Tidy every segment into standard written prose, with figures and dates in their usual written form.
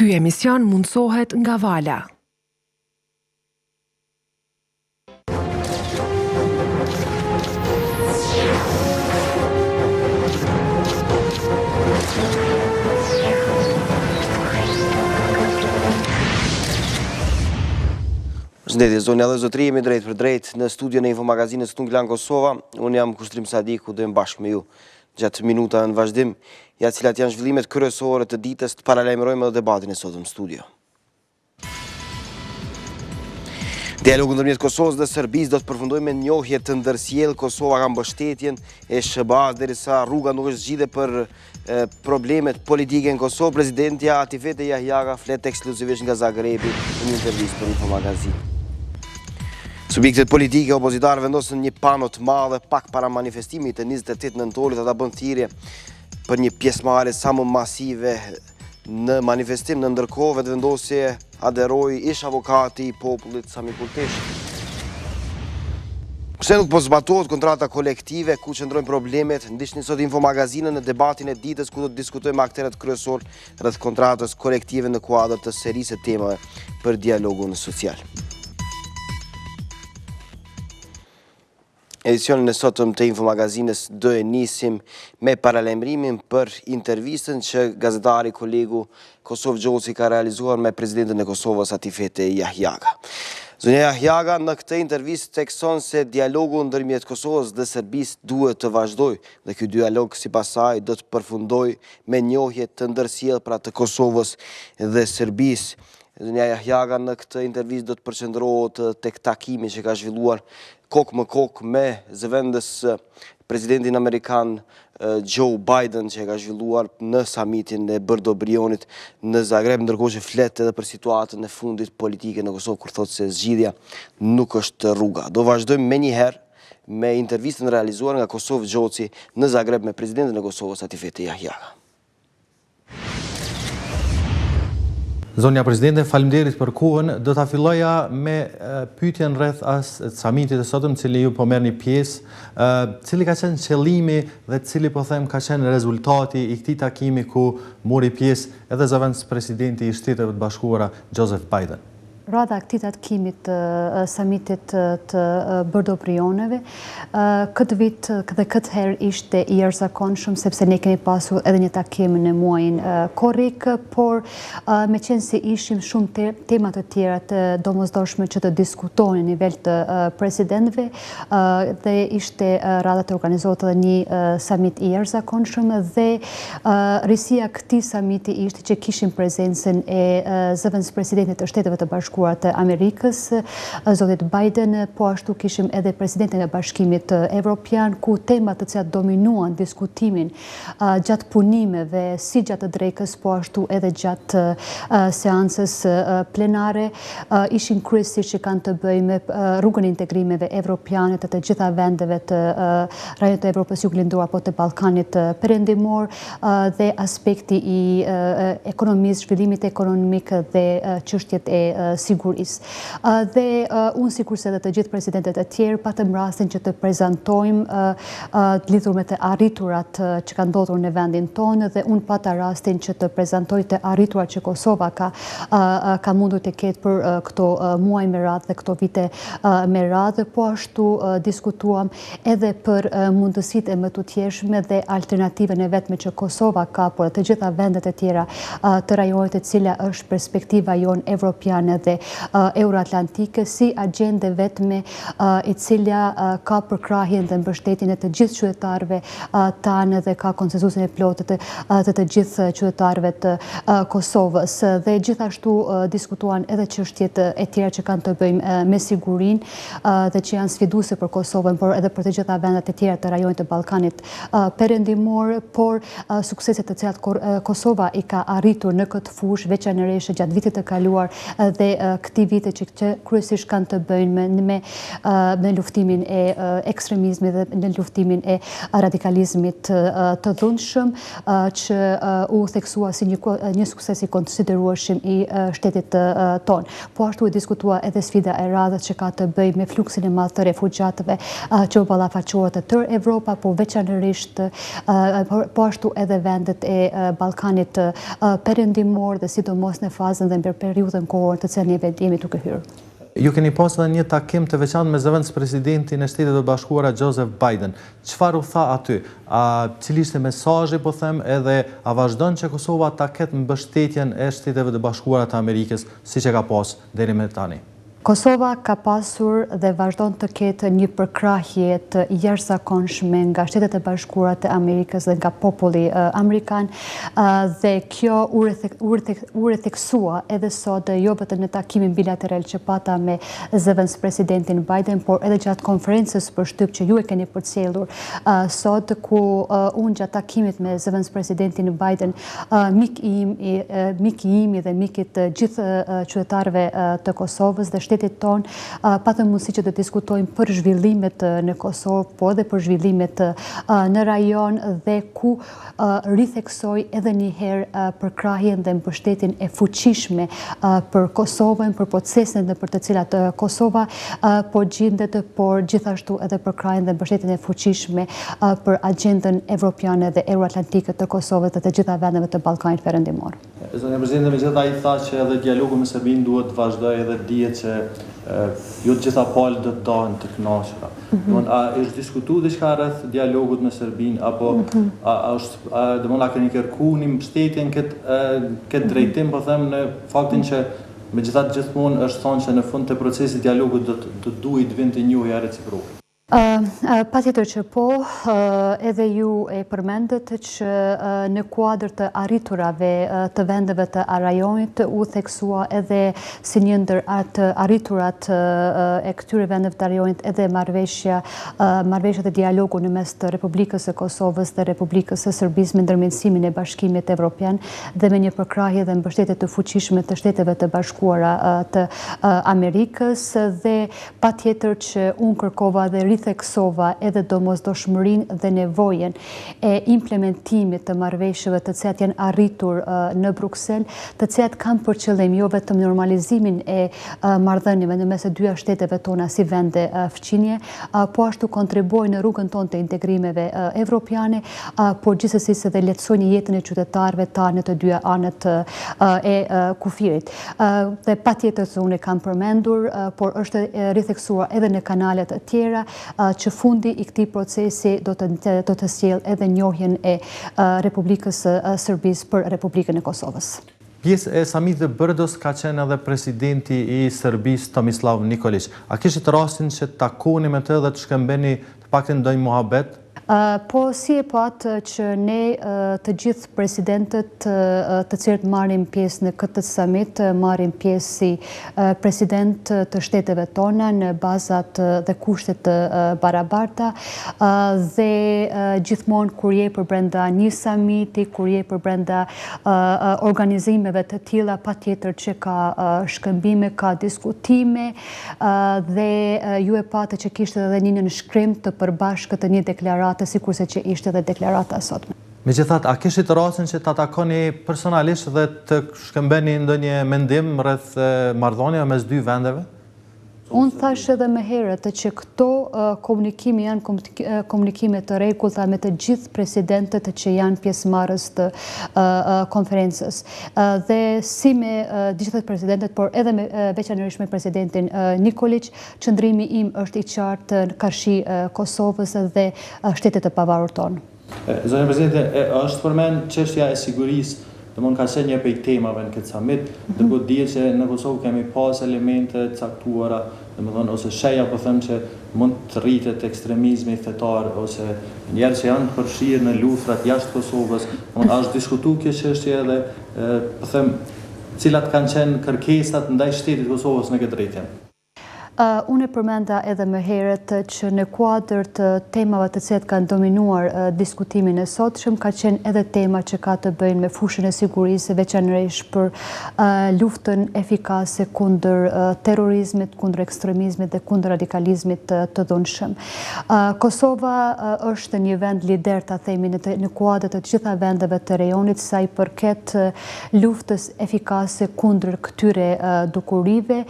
Ky emision mundsohet nga Vala. Përshëndetje, zonja dhe zotëri, jemi drejt për drejt në studion e infomagazinës tonë Klan Kosova. Unë jam Kushtrim Sadiku dhe bashkë me ju gjatë minuta në vazhdim, ja cilat janë zhvillimet kryesore të ditës, të paralajmërojmë edhe debatin e sotëm në studio. Dialogu ndërmjet Kosovës dhe Serbisë do të përfundojë me njohje të ndërsjellë. Kosova ka mbështetjen e SBA-s derisa rruga nuk është zgjidhe për problemet politike në Kosovë. Presidentja Atifete Jahjaga flet ekskluzivisht nga Zagrebi në një intervistë për infomagazin. Subjektet politike opozitarë vendosën një pano të madhe pak para manifestimit të 28 nëntorit, ata bën thirrje për një pjesëmarrje sa më masive në manifestim. Në ndërkohë vetëvendosje aderoi ish avokati i popullit Sami Kurteshi. Pse nuk po zbatohet kontrata kolektive, ku qëndrojnë problemet? Ndiqni sot infomagazinën në debatin e ditës ku do të diskutojmë me aktorët kryesor rreth kontratës kolektive në kuadër të serisë temave për dialogun social. Edicionin e sotëm të infomagazinës do e nisim me paralajmërimin për intervistën që gazetari kolegu Kosovë Gjoci ka realizuar me presidentën e Kosovës Atifete Jahjaga. Zonja Jahjaga në këtë intervistë thekson se dialogu ndërmjet Kosovës dhe Serbisë duhet të vazhdojë dhe ky dialog sipas saj do të përfundojë me njohje të ndërsjellë pra të Kosovës dhe Serbisë. Zonja Jahjaga në këtë intervistë do të përqendrohet tek takimi që ka zhvilluar kokë më kokë me zëvendës presidentin Amerikan Joe Biden që ka zhvilluar në samitin e Brdo-Brionit në Zagreb, ndërkohë që flet edhe për situatën e fundit politike në Kosovë kur thotë se zgjidhja nuk është rruga. Do vazhdojmë menjëherë me intervistën realizuar nga Kosovë Gjoci në Zagreb me presidentin e Kosovës Atifete Jahjaga. Zonja Presidente, faleminderit për kohën. Do ta filloja me pyetjen rreth samitit të sotëm, cili ju po merrni pjesë, cili ka qenë qëllimi dhe cili po them ka qenë rezultati i këtij takimi ku mori pjesë edhe zëvendës presidenti i Shtetit të Bashkuara Joseph Biden. Rada këtij takimit të samitit të Brdo-Brioneve, këtë vit dhe këtë herë ishte i jashtëzakonshëm sepse ne kemi pasur edhe një takim në muajin korrik, por me qenë se ishim shumë tema të tjera të domosdoshme që të diskutohen në nivel të presidentëve dhe ishte rada të organizohet edhe një samit i jashtëzakonshëm dhe risia këtij samiti ishte që kishim prezencën e zëvendës presidentit të Shteteve të Bashkuara të Amerikës, zotit Biden, po ashtu kishim edhe presidentin e Bashkimit Evropian, ku temat të cilat dominuan diskutimin gjatë punimeve, si gjatë drekës, po ashtu edhe gjatë seancës plenare, ishin kryesisht që kanë të bëjnë me rrugën e integrimeve evropiane të të gjitha vendeve të rajonit të Evropës Juglindore apo të Ballkanit Perëndimor dhe aspekti i ekonomisë, zhvillimit ekonomik dhe çështjet e sigurisë. Dhe unë sikurse edhe të gjithë presidentet e tjerë patëm rastin që të prezantojmë lidhur me të arriturat që kanë ndodhur në vendin tonë dhe unë pata rastin që të prezantoj të arriturat që Kosova ka mundur të ketë për këto muaj me radhë dhe këto vite me radhë, po ashtu diskutuam edhe për mundësitë e më të tjershme dhe alternativën e vetme që Kosova ka, por të gjitha vendet e tjera të rajonit e cila është perspektiva jonë evropiane dhe euroatlantike si agjende vetme i cila ka përkrahjen dhe mbështetjen e të gjithë qytetarëve tanë dhe ka konsensusin e plotë të gjithë qytetarëve të Kosovës. Dhe gjithashtu diskutuan edhe çështjet e tjera që kanë të bëjnë me sigurinë dhe që janë sfiduese për Kosovën, por edhe për të gjitha vendet e tjera të rajonit të Ballkanit Perëndimor, por sukseset të cilat Kosova i ka arritur në këtë fushë veçanërisht gjatë vitit të kaluar dhe këtij viti që kryesisht kanë të bëjnë me luftimin e ekstremizmit dhe në luftimin e radikalizmit të dhunshëm, që u theksua si një sukses i konsiderueshëm i shtetit ton. Po ashtu e diskutua edhe sfida e radhës që ka të bëjë me fluksin e madh të refugjatëve që u ballafaqohet të tërë Evropa, po veçanërisht po ashtu edhe vendet e Ballkanit perëndimor dhe sidomos në fazën dhe në periudhën kohore të cilën ne jemi duke hyrë. Ju keni pas edhe një takim të veçantë me zëvendëspresidentin e Shtetit të Bashkuara Joseph Biden. Çfarë u tha aty? Cili ishte mesazhi, po them, edhe a vazhdon që Kosova ta ketë mbështetjen e Shteteve të Bashkuara të Amerikës, siç e ka pas deri më tani? Kosova ka pasur dhe vazhdon të ketë një përkrahje të jashtëzakonshme nga Shtetet e Bashkuara të Amerikës dhe nga populli amerikan, dhe kjo u ritheksua edhe sot jo vetëm në takimin bilateral që pata me zëvendëspresidentin Biden, por edhe gjatë konferencës për shtyp që ju e keni përcjellur sot, ku unë gjatë takimit me zëvendëspresidentin Biden, miki imi dhe mikit të gjithë qytetarëve të Kosovës dhe shtetit ton, patëm mundësi që të diskutojmë për zhvillimet në Kosovë, po edhe për zhvillimet në rajon, dhe ku ritheksoj edhe një herë përkrahjen dhe mbështetjen e fuqishme për Kosovën, për procesin dhe për të cilat Kosova po gjendet, por gjithashtu edhe përkrahjen dhe mbështetjen e fuqishme për agjendën evropiane dhe euroatlantike të Kosovës dhe të gjitha vendeve të Ballkanit Perëndimor. Zonja Presidente, megjithatë ai tha që edhe dialogu me Serbinë duhet të vazhdojë edhe dihet që jo të gjitha palët do të dahen të kënaqura. A është diskutuar diçka rreth dialogut me Serbinë, apo a keni kërkuar një mbështetje në këtë drejtim, po them, në faktin që megjithatë gjithmonë është thonë që në fund të procesit dialogut do duhet të vinte njohja reciproke. Patjetër që po, edhe ju e përmendët që në kuadër të arriturave të vendeve të rajonit u theksua edhe si një ndër të arriturat e këtyre vendeve të rajonit edhe marrëveshja dhe dialogu në mes të Republikës së Kosovës dhe Republikës së Serbisë me ndërmjetësimin e Bashkimit Evropian dhe me një përkrahje dhe mbështetje të fuqishme të Shteteve të Bashkuara të Amerikës, dhe patjetër që unë kërkova dhe theksova edhe domosdoshmërinë dhe nevojën e implementimit të marrëveshjeve të cilat janë arritur në Bruksel, të cilat kanë për qëllim jo vetëm normalizimin e marrëdhënieve në mes të dyja shteteve tona si vende fqinje, po ashtu kontribuojnë në rrugën tonë të integrimeve evropiane, por gjithsesi se dhe lehtësojnë jetën e qytetarëve tanë në të dyja anët e kufirit. Dhe patjetër se unë e kam përmendur, por është ritheksuar edhe në kanalet të tjera, që fundi i këtij procesi do të sjellë edhe njohjen e Republikës së Serbisë për Republikën e Kosovës. Pjesë e samitit të Brdos ka qenë edhe presidenti i Serbisë Tomislav Nikolić. A kishit rastin që takoni me të dhe të shkëmbeni të paktën ndonjë muhabet? Po si e patë që ne të gjithë presidentët të cilët marrin pjesë në këtë summit, marrin pjesë si president të shteteve tona në bazat dhe kushtet të barabarta, dhe gjithmonë kur je për brenda një summiti, kur je për brenda organizimeve të tilla, patjetër që ka shkëmbime, ka diskutime, dhe ju e patë që kishte edhe një nënshkrim të përbashkët të një deklarate, sikurse që ishte dhe deklarata sotme. Megjithatë, a kishit rastin që ta takoni personalisht dhe të shkëmbeni ndonjë mendim rreth marrëdhënieve mes dy vendeve? Unë thash edhe më herët që këto komunikime janë komunikime të rregullta me të gjithë presidentët që janë pjesëmarrës të konferencës. Dhe si me gjithë presidentët, por edhe veçanërisht me presidentin Nikolić, qëndrimi im është i qartë në karshi Kosovës dhe shtetet e pavarur tonë. Zonja Presidente, është përmend çështja e sigurisë, domthonë ka qenë një prej temave në këtë summit, ndërkohë dihet që në Kosovë kemi pas elemente caktuara, domthonë ose sheja po them që mund të rritet ekstremizmi fetar ose njerëz që janë të përfshirë në luftrat jashtë Kosovës. Domthonë është diskutuar kjo çështje edhe po them cilat kanë qenë kërkesat ndaj shtetit të Kosovës në këtë drejtim. Unë e përmenda edhe më herët që në kuadër të temave të cilat kanë dominuar diskutimin e sotshëm, ka qenë edhe tema që ka të bëjnë me fushën e sigurisë, veçanërisht për luftën efikase kundër terrorizmit, kundër ekstremizmit dhe kundër radikalizmit të dhunshëm. Kosova është një vend lider, ta themi, në kuadër të gjitha vendeve të rajonit sa i përket luftës efikase kundër këtyre dukurive,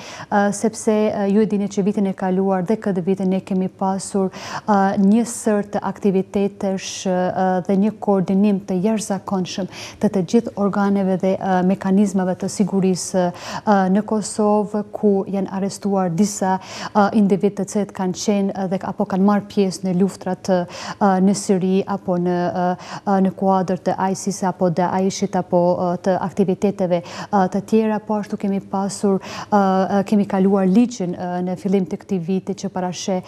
sepse ju e dini që vitin e kaluar dhe këtë vitin ne kemi pasur një sër të aktivitetesh dhe një koordinim të jashtëzakonshëm të gjithë organeve dhe mekanizmave të sigurisë në Kosovë, ku janë arrestuar disa individ të cilët kanë qenë dhe apo kanë marrë pjesë në luftrat në Siri apo në kuadër të ISIS apo Daeshit apo të aktiviteteve të tjera, po ashtu kemi kaluar ligjin në fillim të këtij viti që parasheh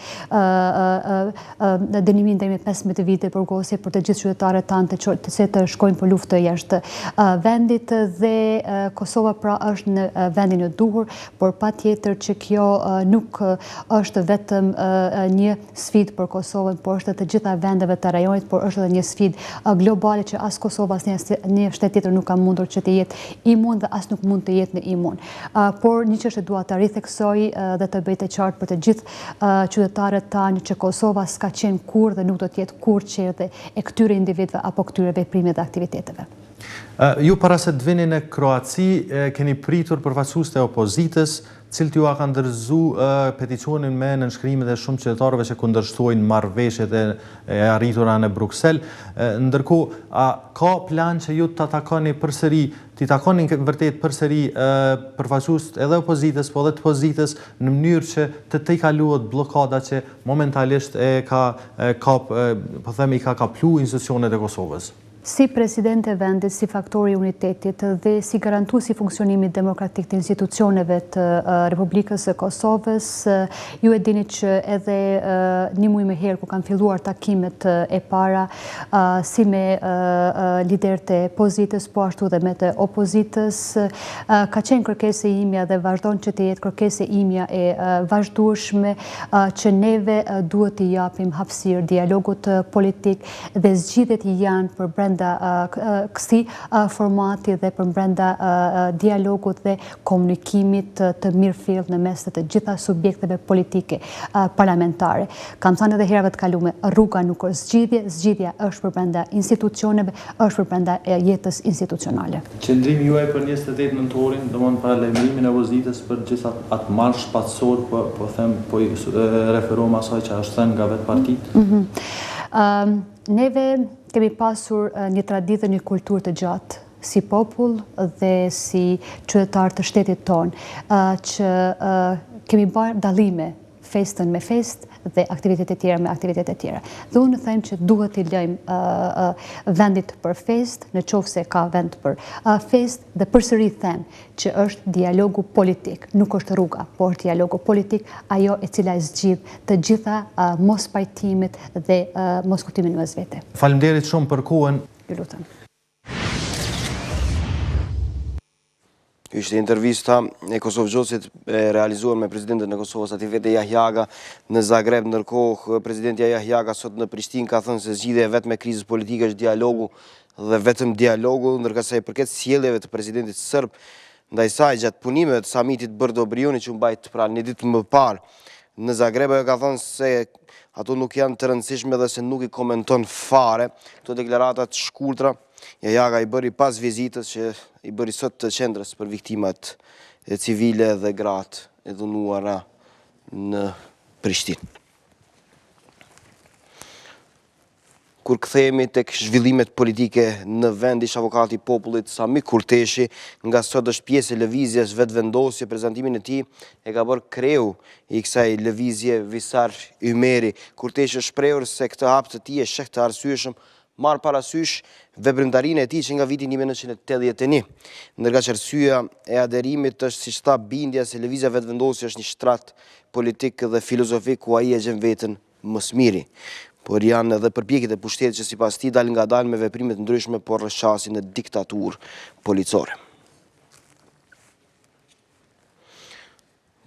dënimin deri me 15 vite burgosje për të gjithë qytetarët tanë të cilët shkojnë për luftë jashtë vendit, dhe Kosova pra është në vendin e duhur, por patjetër që kjo nuk është vetëm një sfidë për Kosovën, por është të gjitha vendeve të rajonit, por është edhe një sfidë globale që as Kosova as një shtet tjetër nuk ka mundur që të jetë imun dhe as nuk mund të jetë në imun. Por një çështje dua ta ritheksoj dhe të bëjtë qartë për të gjithë qytetarët tanë që Kosova s'ka qenë kur dhe nuk do të jetë kur qerdhe e këtyre individëve apo këtyre veprimeve dhe aktiviteteve. Ju para se të vini në Kroaci, keni pritur përfaqësues të opozitës, cilët ju kanë ndërzu peticionin me nënshkrimet e shumë qytetarëve që kundërshtojnë marrëveshjet e arritura në Bruksel. Ndërkohë, a ka plan që ju të takoni përsëri, të takoni vërtet përsëri përfaqësues edhe opozitës, po edhe të pozitës, në mënyrë që të kaluhet bllokada që momentalisht ka kaplu institucionet e Kosovës? Si president e vendit, si faktori i unitetit dhe si garantues i funksionimit demokratik të institucioneve të Republikës së Kosovës, ju e dini që edhe një muaj më herë ku kanë filluar takimet e para si me liderët e pozitës, po ashtu dhe me të opozitës, ka qenë kërkesë e imja dhe vazhdon që të jetë kërkesë e imja e vazhdueshme që neve duhet të japim hapësirë dialogut politik dhe zgjidhjet janë për brenda këtij formati dhe për brenda dialogut dhe komunikimit të mirëfillt në mes të gjitha subjekteve politike parlamentare. Kam thënë edhe herave të kaluara, rruga nuk është zgjidhje, zgjidhja është për brenda institucioneve, është për brenda jetës institucionale. Qëndrimi juaj për 28 nëntorin, domthonë paralajmërimin e opozitës për gjithë atë marsh shpatësor, po referohem asaj që është thënë nga vetë partitë. Neve kemi pasur një traditë dhe një kulturë të gjatë si popull dhe si qytetar të shtetit tonë, që kemi bërë dallime, festën me festë dhe aktivitetet tjera me aktivitetet tjera. Dhe unë them që duhet t'i lëjmë vendit për festë, në qoftë se ka vend për festë, dhe përsëri them që është dialogu politik, nuk është rruga, por është dialogu politik, ajo e cila e zgjidh të gjitha mos pajtimit dhe mos kuptimin mes vete. Faleminderit shumë për kohën. Ju lutem. Ishte intervista e Kosovgjocit realizuar me presidentën e Kosovës Satifete Jahjaga në Zagreb. Ndërkohë, presidenti Jahjaga sot në Prishtinë ka thënë se zgjidhja e vetme krizës politike është dialogu dhe vetëm dialogu, ndërka sa i përket sjelljeve të presidentit serb ndaj saj gjatë punimeve të samitit Brdo-Brioni që mbajt pra një ditë më parë në Zagreb, ajo ka thënë se ato nuk janë të rëndësishme dhe se nuk i komenton fare këto deklarata të shkurtra. Jahjaga i bëri pas vizitës që i bëri sot të qendrës për viktimat civile dhe gratë e dhunuara në Prishtinë. Kur kthehemi tek zhvillimet politike në vend, ish avokati i popullit Sami Kurteshi, nga sot është pjesë e lëvizjes vetëvendosje, prezantimin e tij e ka bërë kreu i kësaj lëvizje Visar Ymeri. Kurteshi është shprehur se këtë hap të tij e sheh të arsyeshëm, marr parasysh veprimtarinë e tij që nga viti 1981. Ndërka që arsyeja e aderimit është, siç tha, bindja se lëvizja vetëvendosje është një shtrat politik dhe filozofik ku ai e gjen veten më së miri. Por janë edhe përpjekjet e pushtetit që sipas tij dalin ngadalë me veprime të ndryshme, por rrëshqasin në diktaturë policore.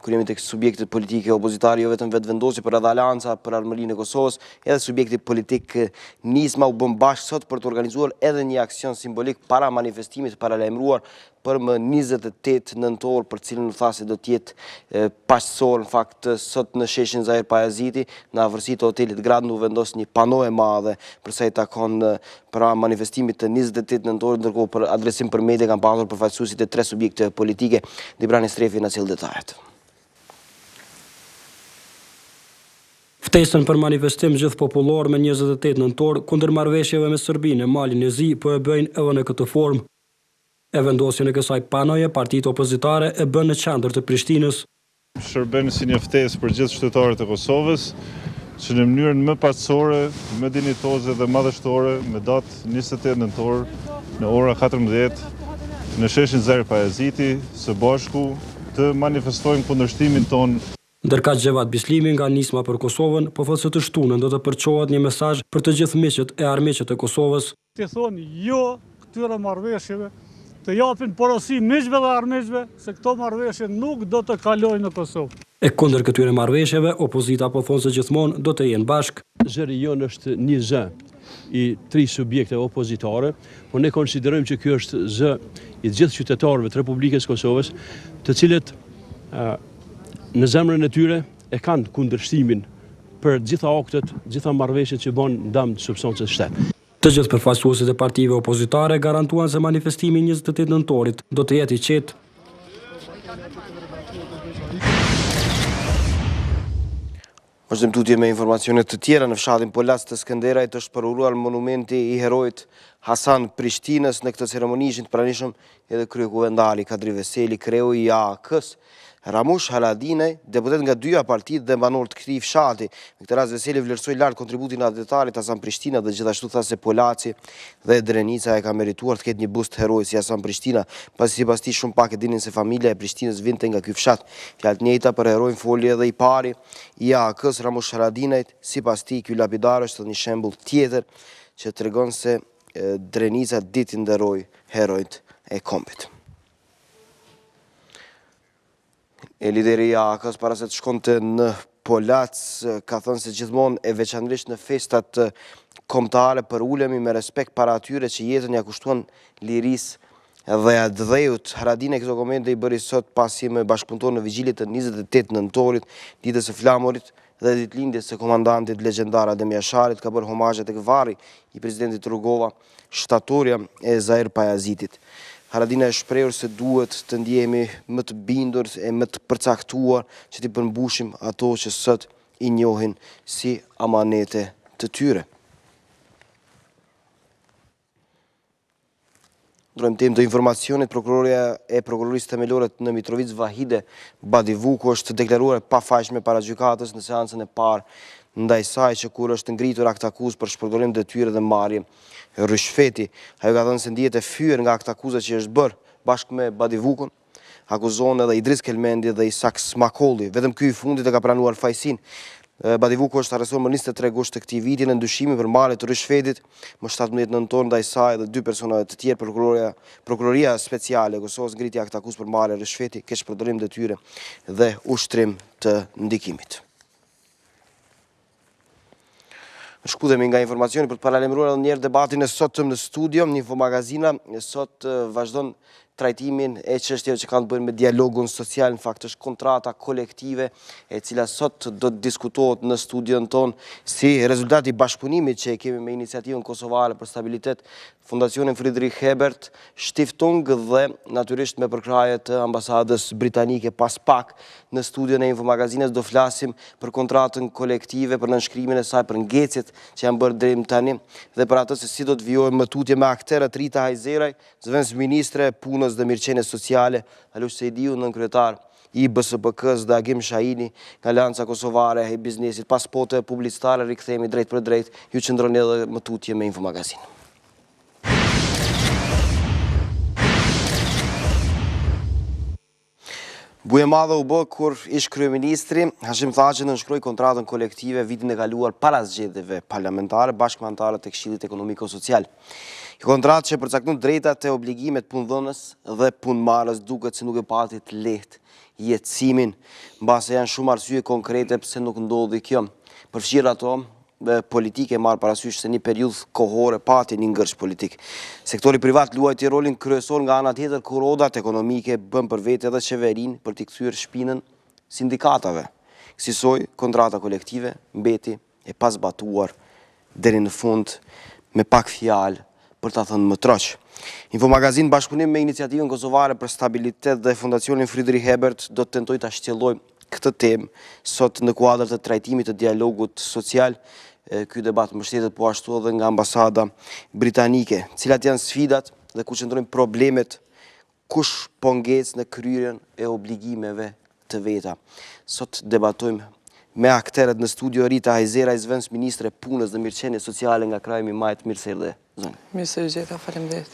kur jemi tek subjektet politike opozitare, jo vetëm vetëvendosje për edhe Alianca për Armërinë e Kosovës, edhe subjekti politik nisma u bën bashkë sot për të organizuar edhe një aksion simbolik para manifestimit paralajmëruar për më 28 nëntor, për cilën tha se do të jetë paqësor. Në fakt, sot në sheshin Hajzeraj-Beqajit, në afërsi të hotelit Grand, u vendos një pano e madhe për sa i takon pra manifestimit të 28 nëntor, ndërkohë për adresim për media kanë pasur përfaqësuesit e 3 subjekte politike. Dibrani Strefi na sjell detajet. Ftesën për manifestim gjithë popullor me 28 nëntor kundër marrëveshjeve me Serbinë e Malin e Zi po e bëjnë edhe në këtë formë. E vendosjen e kësaj panoje, partitë opozitare e bën në qendër të Prishtinës. Shërben si një ftesë për gjithë qytetarët e Kosovës, që në mënyrën më paqësore, më dinjitoze dhe madhështore, me datë 28 nëntor në ora 14 në sheshin Hajzeraj-Beqajit, së bashku të manifestojmë kundërshtimin ton. Ndërka Gjevat Bislimi nga Nisma për Kosovën, po thotë se të shtunën do të përçohet një mesazh për të gjithë miqët e armiqët e Kosovës. Ti thonë jo këtyre marrëveshjeve, të japin porosi miqve dhe armiqve se këto marrëveshje nuk do të kalojnë në Kosovë. E kundër këtyre marrëveshjeve, opozita po thonë se gjithmonë do të jenë bashkë. Zëri jonë është një zë i 3 subjekte opozitare, por ne konsiderojmë që ky është zë i gjithë qytetarëve të Republikës Kosovës, të cilët në zemrën e tyre e kanë kundërshtimin për gjitha aktet, gjitha marrëveshjet që bën ndam të substancës shtetë. Të gjithë përfaqësuesit e partive opozitare garantuan se manifestimi 28 nëntorit do të jetë i qetë. Vazhdojmë tutje me informacionet të tjera. Në fshatin Polac të Skënderajt është përuruar monumenti i herojit Hasan Prishtinës. Në këtë ceremoni ishin të pranishëm edhe kryekuvendari Kadri Veseli, kreu i AK-s Ramush Haradinaj, deputet nga 2 partitë dhe banor të këtij fshati. Në këtë rast Veseli vlerësoi lart kontributin e adetarit Hasan Prishtina dhe gjithashtu tha se Polaci dhe Drenica e ka merituar të ketë një bust heroj si Hasan Prishtina, pasi sipas tij shumë pak e dinin se familja e Prishtinës vinte nga ky fshat. Fjalë të njëjta për heroin foli edhe i pari i AK-s Ramush Haradinajt. Sipas tij ky lapidar është një shembull tjetër që tregon se Drenica ditë nderoi herojt e kombit. E lideri i AK-s para se të shkonte në Polac ka thënë se gjithmonë e veçanërisht në festat kombëtare për ulemi me respekt para atyre që jetën ja kushtuan lirisë dhe atdhejut. Haradinaj këto komente i bëri sot pasi me bashkëpunëtor në vigjiljet të 28 nëntorit, ditës së flamurit dhe ditëlindjes së komandantit legjendar Adem Jasharit, ka bërë homazhe tek varri i presidentit Rugova, shtatorja e Hajzeraj-Beqajit. Haradinaj është shprehur se duhet të ndjehemi më të bindur e më të përcaktuar që t'i përmbushim ato që sot i njohin si amanete të tyre. Ndrojmë temë të informacionit, prokuroria e prokurorisë themelore në Mitrovic Vahide Badivuku është deklaruar e pafajshme para gjykatës në seancën e parë ndaj saj që kur është ngritur akt akuzë për shpërdorim detyre dhe marrje rishfeti. Ajo ka thënë se ndihet e fyer nga akt akuza që është bërë bashkë me Badivukun, akuzon edhe Idris Kelmendi dhe Isak Smakolli. Vetëm ky i fundit e ka pranuar fajsin. Badivuku është arrestuar më 23 gusht të këtij viti në ndyshimin për marrje të rishfetit, më 17 nëntor ndaj saj dhe 2 personave të tjerë. Prokuroria speciale e Kosovës ngriti akt akuzë për marrje rishfeti, keq shpërdorim detyre dhe ushtrim të ndikimit. Shkudemi nga informacioni për të paralajmëruar edhe një herë debatin e sotëm në studio. Një infomagazina sot vazhdon trajtimin e çështjeve që kanë të bëjnë me dialogun social. Në fakt është kontrata kolektive e cila sot do të diskutohet në studion ton si rezultati i bashkëpunimit që kemi me iniciativën kosovare për stabilitet, Fondacionin Friedrich Ebert, Stiftung dhe natyrisht me përkraje të ambasadës britanike. Pas pak në studion e infomagazinës do flasim për kontratën kolektive, për nënshkrimin e saj, për ngecjet që janë bërë deri tani dhe për atë se si do të vijojmë më tutje me akterët Rita Hajzeraj, zëvendës ministre e punës dhe mirëqenies sociale, Alush Sejdiu, nënkryetar i BSPK-s dhe Agim Shahini nga Alianca Kosovare e biznesit. Pas spote publicitare rikthehemi drejt për drejt, ju qëndroni edhe më tutje me infomagazin. Buje madhe u bë kur ish kryeministri, Hajzeraj-Beqaj nënshkroi kontratën kolektive vitin e kaluar para zgjedhjeve parlamentare bashkë me anëtarët të Këshillit Ekonomiko-Social. Kontratë që përcakton drejtat e obligimet punëdhënës dhe punëmarrës duket se nuk e pati të lehtë jetësimin, mbase janë shumë arsye konkrete pse nuk ndodhi kjo. Përfshirë ato politike marrë parasysh se një periudhë kohore pati një ngërsh politik. Sektori privat luajti rolin kryesor, nga ana tjetër kur rodat ekonomike bën për vete edhe qeverinë për t'i kthyer shpinën sindikatave. Kësaj kontrata kolektive mbeti e pazbatuar deri në fund, me pak fjalë për ta thënë më troq. Infomagazin bashkëpunim me iniciativën kosovare për stabilitet dhe Fondacionin Friedrich Ebert do të tentoj ta shtjelloj këtë temë sot në kuadër të trajtimit të dialogut social. Ky debat mbështetet po ashtu edhe nga ambasada britanike. Cilat janë sfidat dhe ku qëndrojnë problemet, kush po ngec në kryerjen e obligimeve të veta. Sot debatojmë me akterët në studio. Rita Hajzeraj-Beqaj, ministre e punës dhe mirëqenies sociale nga kraji Majt, mirëserdhje zonë. Mirëserdhje, faleminderit.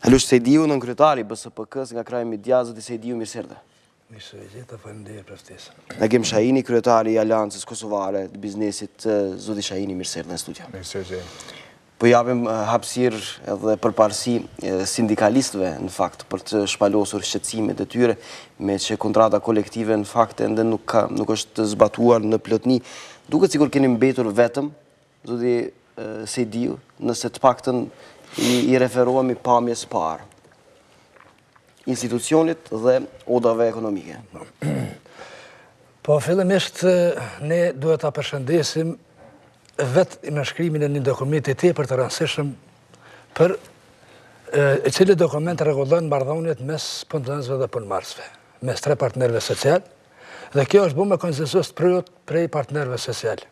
Alush Sejdiu, nënkryetari BSPK-s nga kraji Midyazët, Sejdiu, mirëserdhje. Mirëserdhje, faleminderit për ftesën. Agim Shahini, kryetari i Aleancës Kosovare të biznesit, zoti Shahini, mirëserdhje në studio. Mirëserdhje. Po japim hapësirë edhe përparësi sindikalistëve në fakt për të shpalosur shqetësimet e tyre, me që kontrata kolektive në fakt ende nuk është zbatuar në plotëni. Duket sikur keni mbetur vetëm, zoti Sejdiu, nëse të paktën i referohemi pamjes parë, institucionit dhe odave ekonomike. Po, fillimisht ne duhet ta përshëndesim vetë në shkrimin e një dokumenti tepër të rëndësishëm për i cili dokument rregullon marrëdhëniet mes punëdhënësve dhe punëmarrësve, mes tre partnerëve social, dhe kjo është bërë me konsensus prej partnerëve social.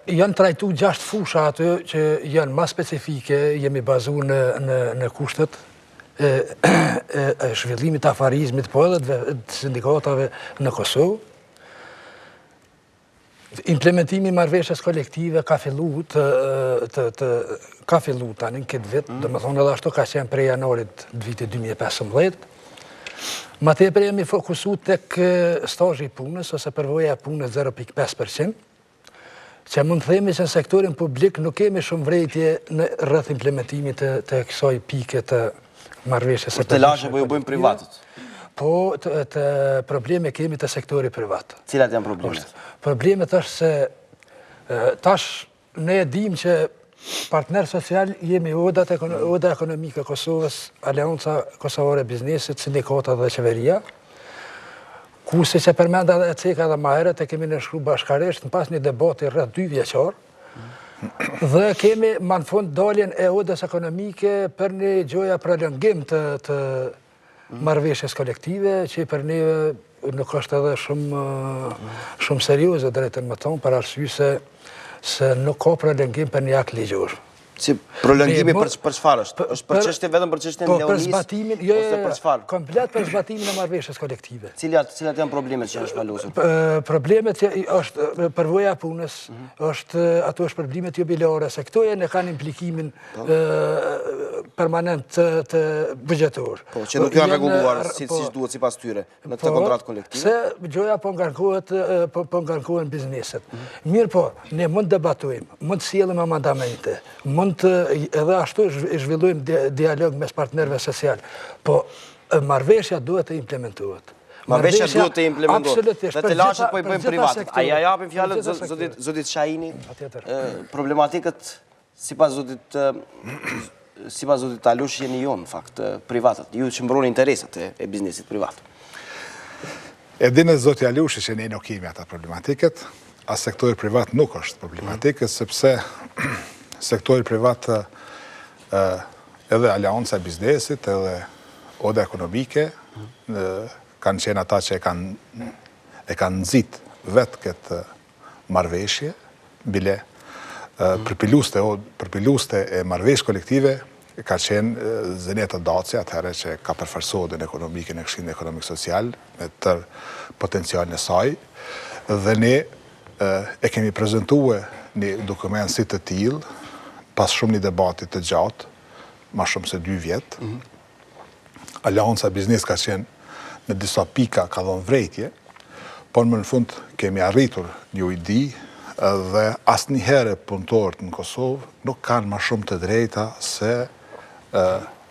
Janë trajtu 6 fusha aty që janë më specifike, jemi bazuar në kushtet e zhvillimit të afarizmit, po edhe të sindikatave në Kosovë. Implementimi i marrëveshjes kolektive ka fillu tani këtë vit, domethënë edhe ashtu ka qenë prej janarit të vitit 2015. Më tepër jemi fokusuar tek stazhi i punës ose përvoja e punës 0.5%, që mund të themi se në sektorin publik nuk kemi shumë vrejtje në rreth implementimit të kësaj pike të marrëveshjes. Të lashe po ju bëjmë privatët? Po, të probleme kemi të sektori privat. Cilat janë problemet? Problemet është se tash ne e dim që partner social jemi Oda Ekonomike Kosovës, Aleanca Kosovare e Biznesit, sindikata dhe qeveria, ku si që përmenda dhe ceka dhe ma herët e kemi nënshkruar bashkarisht në pas një debati rreth 2 vjeçar, dhe kemi më në fund daljen e Odës Ekonomike për një gjoja prolongim të marrëveshjes kolektive, që për ne nuk është edhe shumë serioze drejtën më tonë, për arsye se nuk ka prolongim për një akt ligjor. Si prolongimi për çfarë është? Është për çështje vetëm për çështjen leonis ose për çfarë? Komplet për zbatimin e marrëveshjes kolektive. Cilat janë problemet që janë shpalosur? Problemet është përvoja e punës, ato është problemet jubilare, se këto janë kanë implikimin permanent të buxhetor. Po, që nuk janë rregulluar siç duhet sipas tyre në këtë kontratë kolektive. Se gjoja po ngarkohen bizneset. Mirë po, ne mund debatojmë, mund sjellim amendamente, edhe ashtu zhvillojmë dialog mes partnerëve social, po marrëveshja duhet të implementohet. Marrëveshja duhet të implementohet. Absolutisht. Dhe të lashet po i bëjmë privatet. A ja japim fjalët zotit Shahini, problematikët sipas zotit Alush jeni jo në fakt privatet. Ju që mbroni interesat e biznesit privat. E dinë zoti Alushi që ne nuk kemi ata problematikët, as sektori privat nuk është problematikë, sepse sektori privat edhe Aleanca e Biznesit, edhe Oda Ekonomike, kanë qenë ata që e kanë nxit vetë këtë marrëveshje, bile përpiluste e marrëveshje kolektive, ka qenë Zeneta Daci, atëherë që ka përfaqësuar Odën Ekonomike në Këshillin Ekonomik Social, me tërë potencialin e saj, dhe ne e kemi prezantuar një dokument si të tillë, pas shumë një debatit të gjatë, ma shumë se 2 vjetë. Aleanca Biznes ka qenë në disa pika ka dhënë vrejtje, por më në fund kemi arritur një ujdi dhe asnjëherë punëtorët në Kosovë nuk kanë më shumë të drejta se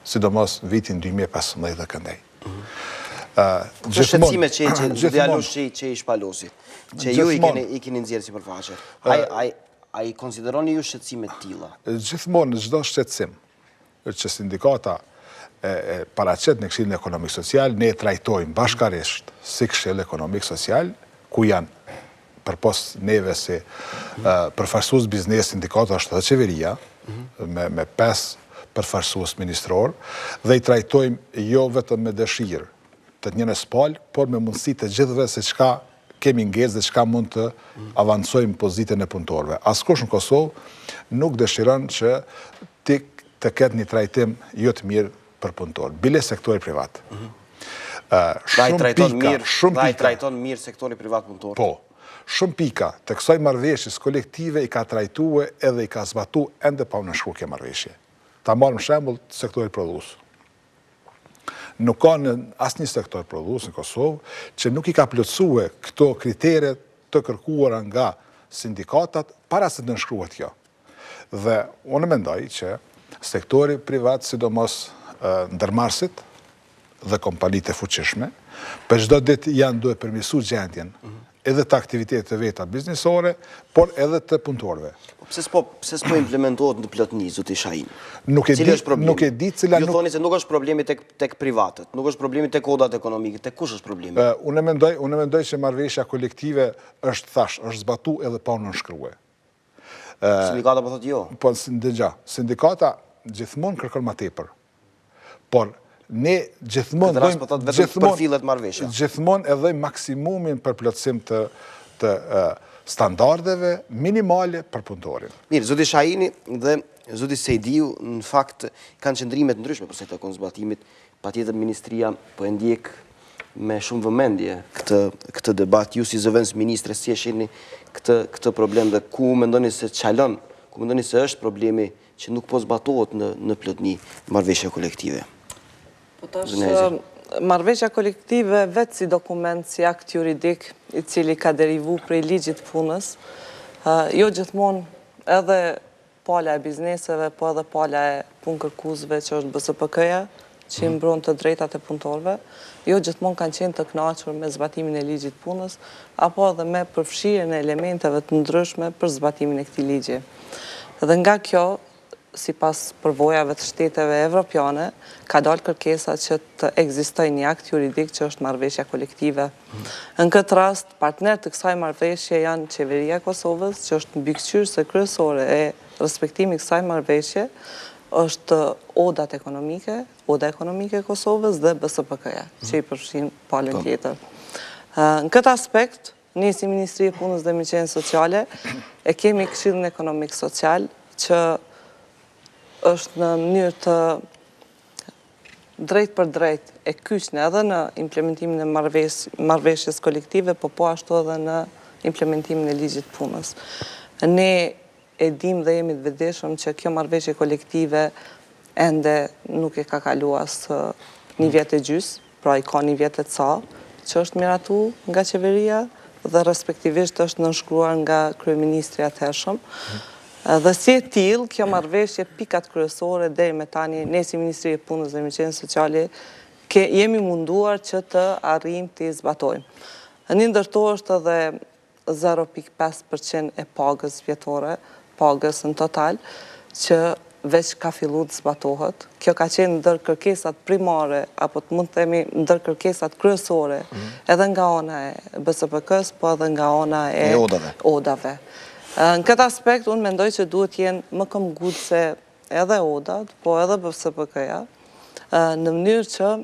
sidomos vitin 2015 dhe këndej. Të shqetësime që dhe Alush që i shpalosi, që ju i keni nxjerrë sipërfaqe. A i konsideroni ju shqetësime të tilla? Gjithmonë çdo shqetësim që sindikata e paraqet në Këshillin Ekonomik Social, ne e trajtojmë bashkarisht si Këshill Ekonomik Social, ku janë përpos neve si përfaqësues biznes sindikata është edhe qeveria, me 5 përfaqësues ministror, dhe i trajtojmë jo vetëm me dëshirë të njënës palë, por me mundësi të gjithëve se çka kemi ngecë dhe çka mund të avancojmë pozitën e punëtorëve. Askush në Kosovë nuk dëshiron që të ketë një trajtim jo të mirë për punëtorë, bile sektori privat. Shumë trajton mirë sektori privat punëtorë. Po, shumë pika të kësaj marrëveshjes kolektive i ka trajtue edhe i ka zbatu ende pa u nënshkruar kjo marrëveshje. Ta marrim shembull sektori prodhues. Nuk ka në asnjë sektor prodhues në Kosovë që nuk i ka plotësue këto kritere të kërkuara nga sindikatat para se të nënshkruhet kjo. Dhe unë mendoj që sektori privat, sidomos ndërmarrësit dhe kompanitë e fuqishme, për çdo ditë janë duhet përmirësuar gjendjen edhe të aktivitetet e veta biznesore, por edhe të punëtorëve. Pse s'po implementohet në plotëni, zoti Shahini? Nuk e di cila Ju thoni se nuk është problemi tek privatët, nuk është problemi tek kodat ekonomike, tek kush është problemi? Unë mendoj që marrëveshja kolektive është zbatu edhe pa u nënshkruar. Sindikata po thotë jo. Po dëgja, sindikata gjithmonë kërkon më tepër. Por ne gjithmonë e dhejmë maksimumin për plotësim të standardeve minimale për punëtorin. Mirë, zoti Shahini dhe zoti Sejdiu në fakt kanë qëndrime të ndryshme përse të zbatimit, patjetër ministria po e ndjek me shumë vëmendje këtë debat. Ju si zëvendës ministre si e shihni këtë problem dhe ku mendoni se çalon, ku mendoni se është problemi që nuk po zbatohet në plotëni marrëveshja kolektive? Po tash, marrëveshja kolektive vetë si dokument, si akt juridik, i cili ka derivu prej ligjit punës, jo gjithmonë edhe pala e bizneseve, po edhe pala e punë-kërkuesve që është BSPK-ja, që i mbron të drejtat e punëtorëve, jo gjithmonë kanë qenë të kënaqur me zbatimin e ligjit punës, apo edhe me përfshirjen e elementeve të ndryshme për zbatimin e këtij ligji. Dhe nga kjo, sipas përvojave të shteteve evropiane, ka dalë kërkesa që të ekzistojë një akt juridik që është marrëveshja kolektive. Në këtë rast, partner të kësaj marrëveshje janë qeveria e Kosovës, që është mbikëqyrëse kryesore e respektimit kësaj marrëveshje, është oda ekonomike e Kosovës dhe BSPK-ja, që i përfshin palën tjetër. Në këtë aspekt, ne si Ministri e Punës dhe Mirëqenies Sociale e kemi Këshillin Ekonomik Social që është në mënyrë të drejt për drejt e kyçne edhe në implementimin e marrëveshjes kolektive, po ashtu edhe në implementimin e ligjit punës. Ne e dim dhe jemi të vetëdijshëm që kjo marrëveshje kolektive ende nuk e ka kaluar as një vjet e gjys, pra i ka një vjet e ca, që është miratuar nga qeveria dhe respektivisht është nënshkruar nga kryeministri i atëhershëm. Dhe si e tillë, kjo marrëveshje pikat kryesore deri me tani, ne si Ministri e Punës dhe Mirëqenies Sociale jemi munduar që të arrijmë të zbatojmë. Një ndërto është edhe 0.5% e pagës vjetore, pagës në total, që veç ka fillu të zbatohet. Kjo ka qenë ndër kërkesat primare, apo të mund të themi ndër kërkesat kryesore, edhe nga ona e BSPK-s, po edhe nga ona e odave. Në këtë aspekt, unë mendoj që duhet jenë më këmbgudse edhe odat, po edhe BSPK-ja, në mënyrë që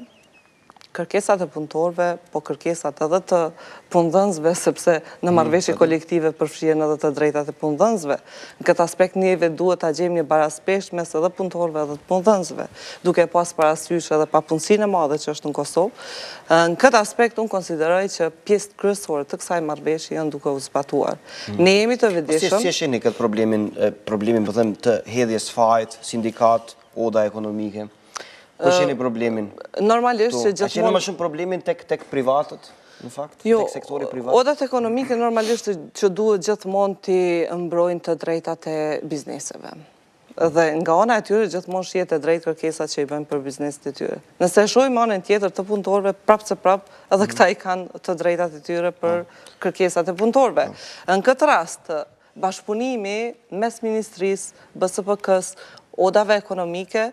kërkesat e punëtorëve, po kërkesat edhe të punëdhënësve, sepse në marrëveshje kolektive përfshihen edhe të drejtat e punëdhënësve. Në këtë aspekt neve duhet ta gjejmë një baraspesht mes edhe punëtorëve edhe të punëdhënësve, duke pas parasysh edhe papunësinë e madhe që është në Kosovë. Në këtë aspekt unë konsideroj që pjesë kryesore të kësaj marrëveshje janë duke u zbatuar. Ne jemi të vetëdijshëm. Si e shihni këtë problemin po them të hedhjes fajit, sindikat, oda ekonomike? Ku sheni problemin? Normalisht që gjithmonë... A sheni më shumë problemin tek privatët, në fakt? Jo, tek sektori privat? odat ekonomike normalisht që duhet gjithmonë t'i mbrojnë të drejtat e bizneseve. Dhe nga ana e tyre gjithmonë shihet e drejtë kërkesat që i bëjnë për bizneset e tyre. Nëse shohim anën tjetër të punëtorëve, edhe këta i kanë të drejtat e tyre për kërkesat e punëtorëve. Në këtë rast, bashkëpunimi mes ministrisë, BSPK-s, odave ekonomike,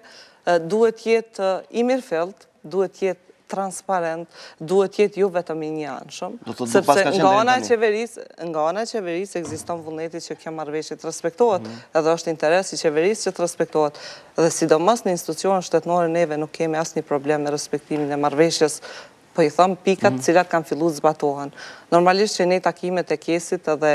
duhet jetë i mirëfillt, duhet jetë transparent, duhet jetë jo vetëm i njanshëm, sepse nga ana e qeverisë ekziston vullneti që kjo marrëveshje të respektohet, edhe është interes i qeverisë që të respektohet, dhe sidomos në institucione shtetërore neve nuk kemi asnjë problem me respektimin e marrëveshjes, po i thëmë pikat cilat kanë filluar të zbatohen. Normalisht që ne takimet e kesit edhe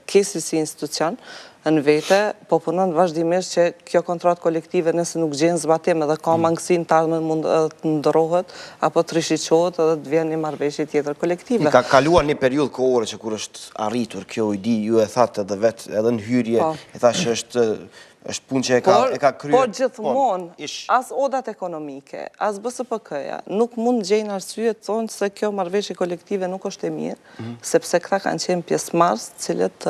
kesi si institucion në vete, po punon vazhdimisht që kjo kontratë kolektive nëse nuk gjenë zbatim edhe ka mangësin të ardhmen mund të ndrohet apo të rishiqohet edhe të vjen një marrëveshje tjetër kolektive. Ka kaluar një periudhë kohore që kur është arritur kjo ide, ju e thatë edhe vetë edhe në hyrje, e tha që është punë që e ka kryer. Por gjithmonë, as odat ekonomike, as BSPK-ja, nuk mund gjejnë arsye të thonë se kjo marrëveshje kolektive nuk është e mirë, sepse këta kanë qenë pjesëmarrës cilët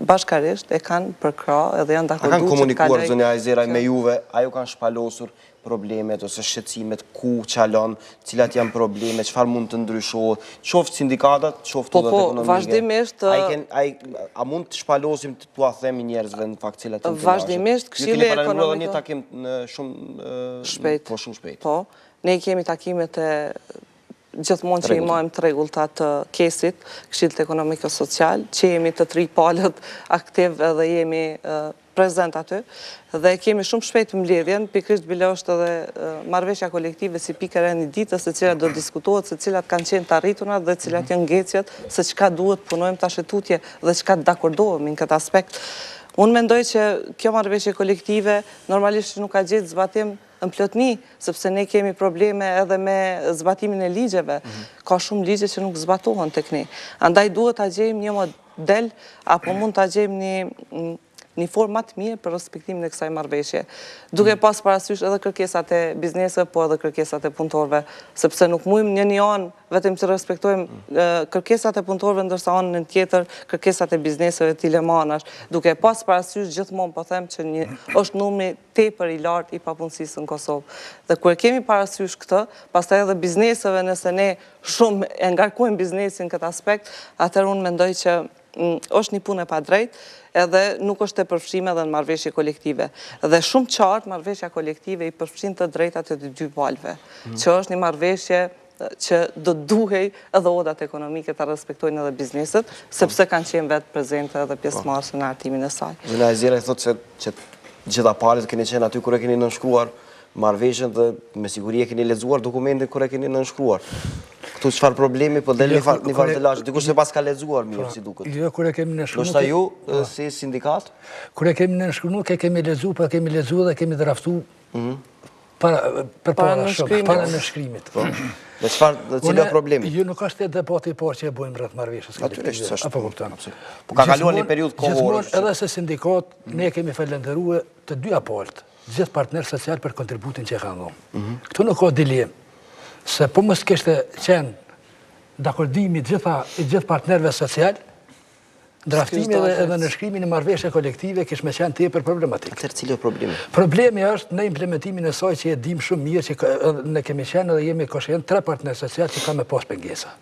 bashkarisht e kanë përkra edhe janë dakordu që kanë komunikuar zonja Hajzeraj me juve, ajo kanë shpalosur problemet ose shqetësimet ku çalon, cilat janë probleme, çfarë mund të ndryshohet, qoftë sindikatat, qoftë odat ekonomike. Vazhdimisht a mund të shpalosim të tua themi njerëzve në fakt cilat janë. Vazhdimisht Këshilli Ekonomik një takim shumë shpejt. Po, ne kemi takimet e gjithmonë që i mojmë të regulltat të kesit, Këshillit Ekonomiko-Social, që jemi të tri palët aktiv edhe jemi prezent aty, dhe kemi shumë shpejt mbledhjen, pikrisht bile është edhe marrëveshja kolektive si pikër e një ditës, se cilat do diskutohet, se cilat kanë qenë të arrituna dhe cilat janë ngecjet, se çka duhet punojmë tash e tutje dhe çka dakordohemi në këtë aspekt. Unë mendoj që kjo marrëveshje kolektive normalisht nuk ka gjetë zbatim në plotni, sepse ne kemi probleme edhe me zbatimin e ligjeve. Ka shumë ligje që nuk zbatohen tek ne. Andaj duhet ta gjejmë një model, apo mund ta gjejmë një formë më të mirë për respektimin e kësaj marrëveshje. Duke pas parasysh edhe kërkesat e bizneseve, po edhe kërkesat e punëtorëve, sepse nuk mujmë një anë vetëm të respektojmë kërkesat e punëtorëve, ndërsa anën tjetër kërkesat e bizneseve të lemanash, duke pas parasysh gjithmonë po them që është numri tepër i lartë i papunësisë në Kosovë. Dhe kur kemi parasysh këtë, pastaj edhe bizneseve, nëse ne shumë e ngarkojmë biznesin këtë aspekt, atëherë unë mendoj që është një punë e padrejtë, edhe nuk është e përfshime dhe në marrëveshje kolektive. Dhe shumë qartë marrëveshja kolektive i përfshin të drejtat e të dy palëve, që është një marrëveshje që do duhej edhe odat ekonomike të respektojnë edhe bizneset, sepse kanë qenë vetë prezente edhe pjesëmarrëse në hartimin e saj. Zonja Hajzeraj thotë që gjitha palët keni qenë aty kur e keni nënshkruar marrëveshjen dhe me siguri e keni lexuar dokumentin kur e keni nënshkruar. Këtu çfarë problemi, po del një farë të lashtë, dikush se pas ka lexuar mirë si duket. Jo, kur e kemi nënshkruar. Ndoshta ju si sindikat? Kur e kemi nënshkruar, kemi lexuar, po kemi lexuar dhe kemi draftuar para nënshkrimit. Dhe çfarë, cili është problemi? Jo, nuk është debati i parë që e bëjmë rreth marrëveshjes kolektive. Apo kupton? Po ka kaluar një periudhë kohore. Edhe se sindikat, ne kemi falendëruar të dyja palët, gjithë partnerë social për kontributin që e kanë dhënë. Këtu nuk ka dilemë. Se po mos kishte qenë dakordimi i gjithë partnerëve social, draftimi edhe nënshkrimi në marrëveshje kolektive kish me qenë tepër problematik. Atëherë cili është problemi? Problemi është në implementimin e saj që e dim shumë mirë që ne kemi qenë dhe jemi koshient 3 partnerë social që ka me pas pengesa.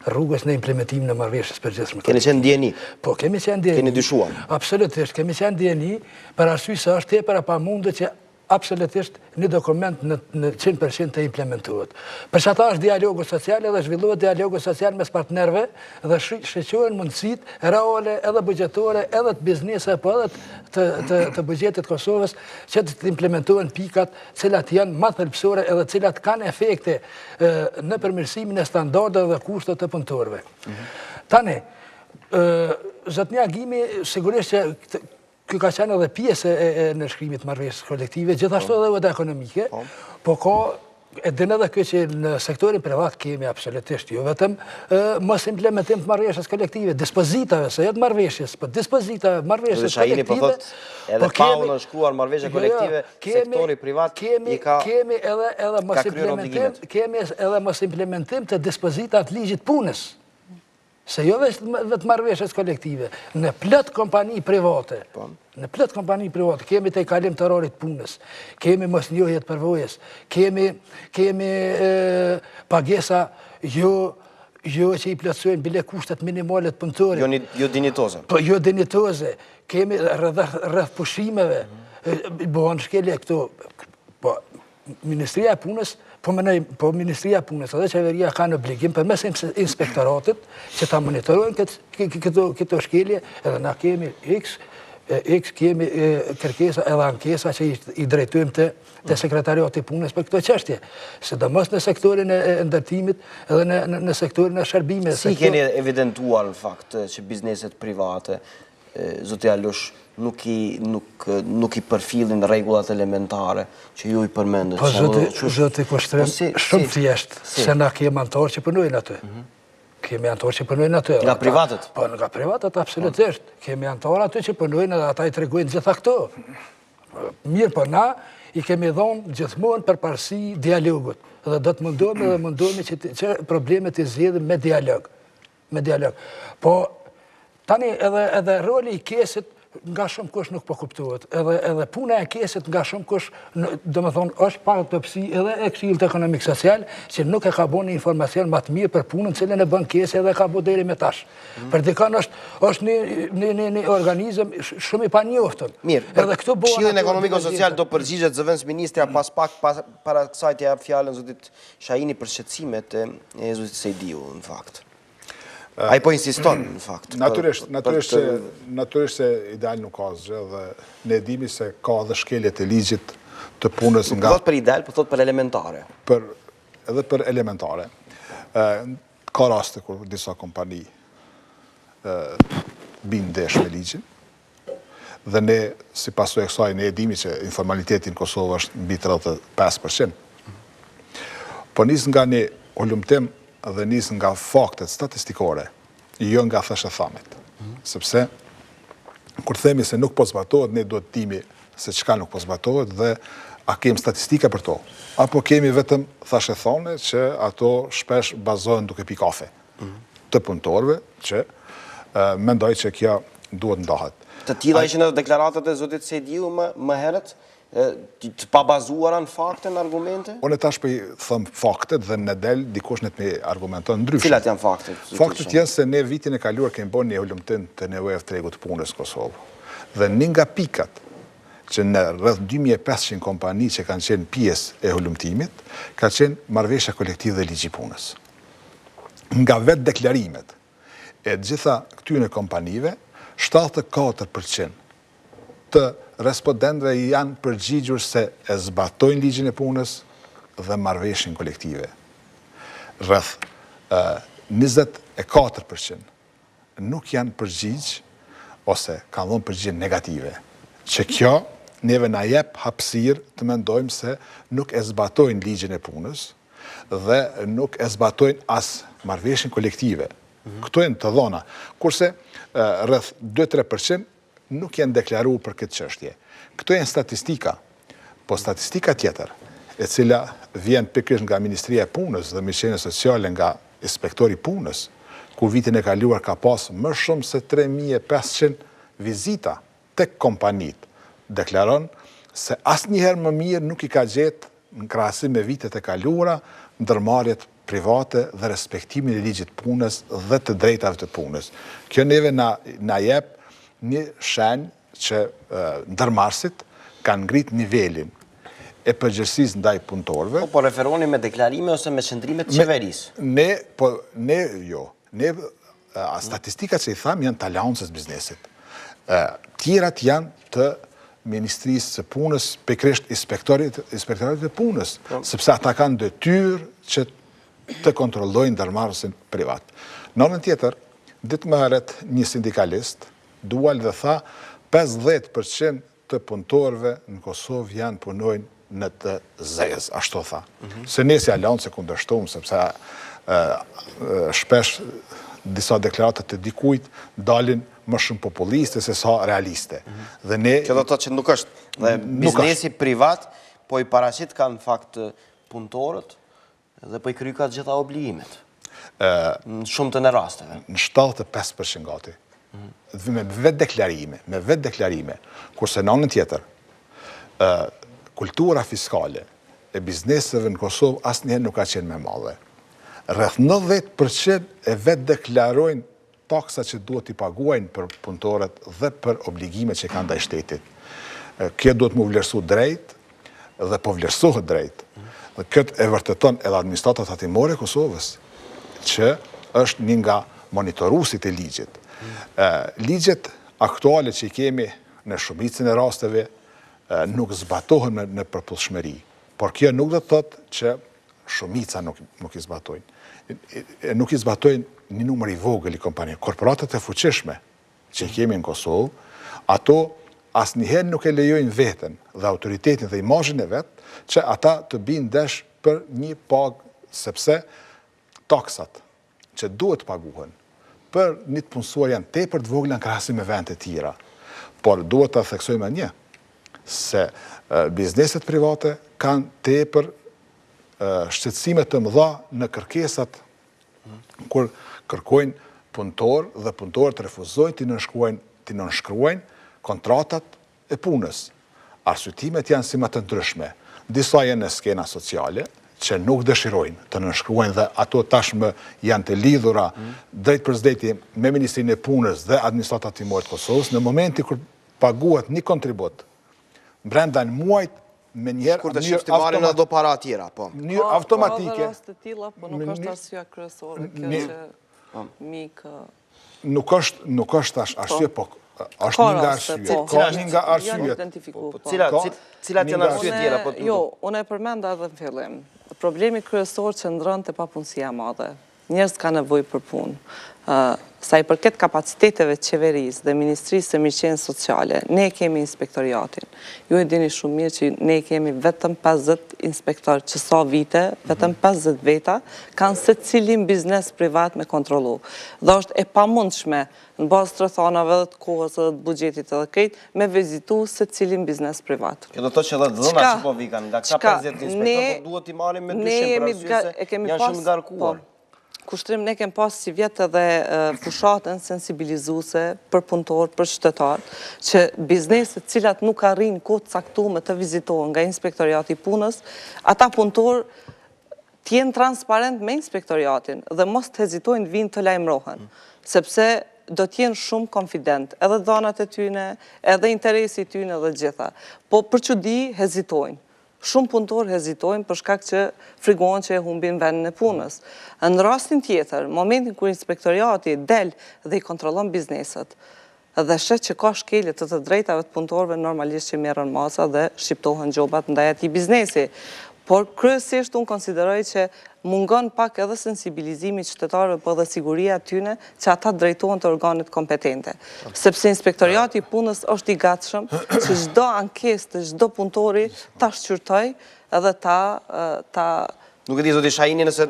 Rrugës në implementimin e marrëveshjes përgjithshme. Keni qenë ndjeni? Po, kemi qenë ndjeni. Keni dyshuar? Absolutisht, kemi qenë ndjeni, për arsye se është tepër e pamundur që absolutisht një dokument në 100% të implementohet. Për që ata është dialogu social edhe zhvillohet dialogu social mes partnerve dhe shqeqohen mundësit reale edhe budgetore edhe të biznese po edhe të budgetit Kosovës që të implementohen pikat cilat janë më thelbësore edhe cilat kanë efekte në përmirësimin e standardeve dhe kushtet të punëtorëve. Tani, zotnia Agimi sigurisht që kjo ka qenë edhe pjesë e nënshkrimit marrëveshjes kolektive, gjithashtu edhe oda ekonomike, po ka e din edhe kjo që në sektorin privat kemi absolutisht, jo vetëm mos implementim të marrëveshjes kolektive, dispozitave, se jo të marrëveshjes, po dispozitave, marrëveshjes Shahini po kolektive. thot edhe pa u shkruar marrëveshje kolektive, sektori privat i ka kemi edhe mos implementim të dispozitat ligjit punës. Se jo vetë marrëveshjes kolektive, në plot kompani private, kemi të kalim të orarit punës, kemi mosnjohje të përvojës, kemi pagesa jo që i plotësojnë bile kushtet minimale të punëtorit. Jo dinitoze. Po, jo dinitoze. Kemi rreth pushimeve, bëhen shkelje këto. Po, Ministria e Punës, po Ministria e Punës edhe qeveria ka në obligim përmes inspektoratit që ta monitorojnë këto shkelje, edhe na kemi kemi kërkesa edhe ankesa që i drejtojmë të sekretariati punës për këto çështje. Sidomos në sektorin e ndërtimit edhe në sektorin e shërbimeve. Si keni evidentuar në fakt që bizneset private, zoti Alush, nuk i përfillin rregullat elementare që ju i përmendët? Po zoti Kushtrim, shumë thjesht, se na kemi antarë që punojnë aty. Kemi antarë që punojnë aty. Nga privatët? Po, nga privatët, absolutisht. Kemi antarë aty që punojnë edhe ata i tregojnë gjitha këto. Mirë, po na i kemi dhonë gjithmonë përparësi dialogut. Dhe do të mundohemi që problemet i zgjedhim me dialog. Po, tani edhe roli i kesit nga shumë kush nuk po kuptohet. Edhe puna e kesit nga shumë kush, do me thonë, është pak topsi edhe e Këshillit Ekonomik Social, që nuk e ka bo një informacion më të mirë për punën cilën e bën kesi edhe ka bo deri me tash. Për dikan është një organizëm shumë i panjoftën. Mirë, për Këshillin Ekonomik Social do përgjigjet zëvendës ministrja pas pak para kësaj të jap fjalën zotit Shahini për shqetësimet e zotit Sejdiu, në fakt. Ai po insiston, në fakt. Natyrisht se ideal nuk ka asgjë dhe ne dimi se ka dhe shkeljet e ligjit të punës nga... Po thot për ideal, po thot për elementare. Edhe për elementare. Ka raste kur disa kompani bin ndesh me ligjin dhe ne, si pasojë e kësaj, ne dimi që informalitetin në Kosovë është mbi 35%. Po nis nga një ulumtim dhe nisë nga faktet statistikore, jo nga thashëthamet. Sepse, kur themi se nuk po zbatohet, ne do të dimi se çka nuk po zbatohet dhe a kemi statistika për to. Apo kemi vetëm thashëthane që ato shpesh bazohen duke pi kafe të punëtorëve që mendoj që kjo duhet ndahet. Të tilla ishin edhe deklaratat e zotit Sejdiu më herët? Të pabazuara në fakte, në argumente? Unë tash për i thëmë faktet dhe në del dikush në të me argumenton ndryshme. Cilat janë faktet? Faktet janë se ne vitin e kaluar kemi bën një ulumtim të nevojave të tregut punës Kosovë. Dhe një nga pikat që në rreth 2500 kompani që kanë qenë pjesë e ulumtimit, ka qenë marrëveshja kolektive dhe ligji punës. Nga vetë deklarimet e gjitha këtyre kompanive, 74% të respondentëve janë përgjigjur se e zbatojnë ligjin e punës dhe marrëveshjen kolektive. Rreth 24% nuk janë përgjigj ose kanë dhënë përgjigje negative. Që kjo neve na jep hapësirë të mendojmë se nuk e zbatojnë ligjin e punës dhe nuk e zbatojnë as marrëveshjen kolektive. Këto janë të dhona. Kurse rreth 2-3% nuk janë deklaruar për këtë çështje. Këto janë statistika, po statistika tjetër, e cila vjen pikërisht nga Ministria e Punës dhe Mëshirë Sociale nga Inspektori i Punës, ku vitin e kaluar ka pas më shumë se 3500 vizita tek kompanit, deklaron se asnjëherë më mirë nuk i ka gjetë në krahasim me vitet e kaluara ndërmarrjet private dhe respektimin e ligjit punës dhe të drejtave të punës. Kjo neve na jep një shenjë që ndërmarrësit kanë ngrit nivelin e përgjegjësisë ndaj punëtorëve. Po referoni me deklarime ose me qëndrimet të qeverisë? Ne statistikat që i tham janë të aleancës biznesit. Tjerat janë të Ministrisë së Punës, pikërisht inspektoratit të punës, sepse ata kanë detyrë që të kontrollojnë ndërmarrësin privat. Në anën tjetër, ditë më herët një sindikalist dual dhe tha 50% të punëtorëve në Kosovë punojnë në të zez, ashtu tha. Se ne si aleancë e kundërshtojmë, sepse shpesh disa deklaratat të dikujt dalin më shumë populiste se sa realiste. Dhe ne... Kjo do të thotë që nuk është. Dhe biznesi privat, po i paraqit ka në fakt punëtorët dhe po i kry ka gjitha obligimet. Në shumë të në rasteve. Në 75% gati. Me vetë deklarime, kurse në anën tjetër, kultura fiskale e bizneseve në Kosovë asë njëherë nuk ka qenë me madhe. Rreth 90% e vetë deklarojnë taksa që duhet i paguajnë për punëtorët dhe për obligimet që kanë ndaj shtetit. Kjo duhet mu vlerësu drejt dhe po vlerësohet drejt. Dhe këtë e vërteton edhe administratat tatimore e Kosovës, që është një nga monitorusit e ligjit. Ligjet aktuale që i kemi në shumicën e rasteve nuk zbatohen në përputhshmëri, por kjo nuk do të thotë që shumica nuk i zbatojnë. Nuk i zbatojnë një numër i vogël i kompanive. Korporatat e fuqishme që i kemi në Kosovë, ato asnjëherë nuk e lejojnë veten dhe autoritetin dhe imazhin e vet që ata të binë ndesh për një pagë, sepse taksat që duhet paguhen për një të punësuar janë tepër të vogla në krahasim me vende të tjera. Por duhet ta theksojmë një, se bizneset private kanë tepër shqetësime të mëdha në kërkesat kur kërkojnë punëtor dhe punëtorët refuzojnë të nënshkruajnë kontratat e punës. Arsyetimet janë si më të ndryshme. Disa janë në skena sociale, që nuk dëshirojnë të nënshkruajnë dhe ato tashmë janë të lidhura drejt për zdeti me Ministrinë e Punës dhe Administratat Tatimore të Kosovës, në momenti kur paguhet një kontribut, brenda në muajt, me njerë... Kur të shqipë të marrin edhe do para tjera, po. Një automatike... Ka dhe rast të tilla, po nuk është arsyeja kryesore, kjo që mikë... Nuk është arsye, po është një nga arsye. Ka një nga arsyet. Cilat janë arsye tjera? Jo, unë e përmenda edhe në fillim. Problemi kryesor që ndron te papunësia e madhe. Njerëz ka nevojë për punë. Sa i përket kapaciteteve të qeverisë dhe Ministrisë së Mirëqenies Sociale, ne kemi inspektoriatin. Ju e dini shumë mirë që ne kemi vetëm 50 inspektor që sa vite, vetëm 50 veta, kanë secilin biznes privat me kontrollu. Dhe është e pamundshme në bazë të rrethanave dhe të kohës dhe të buxhetit edhe krejt, me vizitu secilin biznes privat. Kjo do të thotë që edhe dhëna që po vikan, nga këta 50 inspektor duhet i marrim me dyshim për arsye se janë shumë ngarkuar. Kushtrim ne kem pas si vjetë edhe fushatën sensibilizuese për punëtor, për qytetar, që bizneset cilat nuk arrin kohë të caktuar të vizitohen nga inspektoriati i punës, ata punëtor t'jenë transparent me inspektoriatin dhe mos të hezitojnë vinë të lajmërohen, sepse do t'jenë shumë konfident, edhe dhanat e tyne, edhe interesi tyne dhe gjitha. Po për çudi hezitojnë. Shumë punëtor hezitojnë për shkak që frigohen që e humbin vendin e punës. Në rastin tjetër, momentin kur inspektoriati del dhe i kontrollon bizneset, dhe shet që ka shkelje të drejtave të punëtorëve, normalisht që merren masa dhe shqiptohen gjobat ndaj atij biznesi. Por kryesisht unë konsideroj që mungon pak edhe sensibilizimi qytetarëve për dhe siguria tyne që ata drejtohen të organet kompetente. Sepse inspektoriati i punës është i gatshëm që çdo ankesë të çdo punëtori ta shqyrtoj edhe ta... Nuk e di zoti Shahini nëse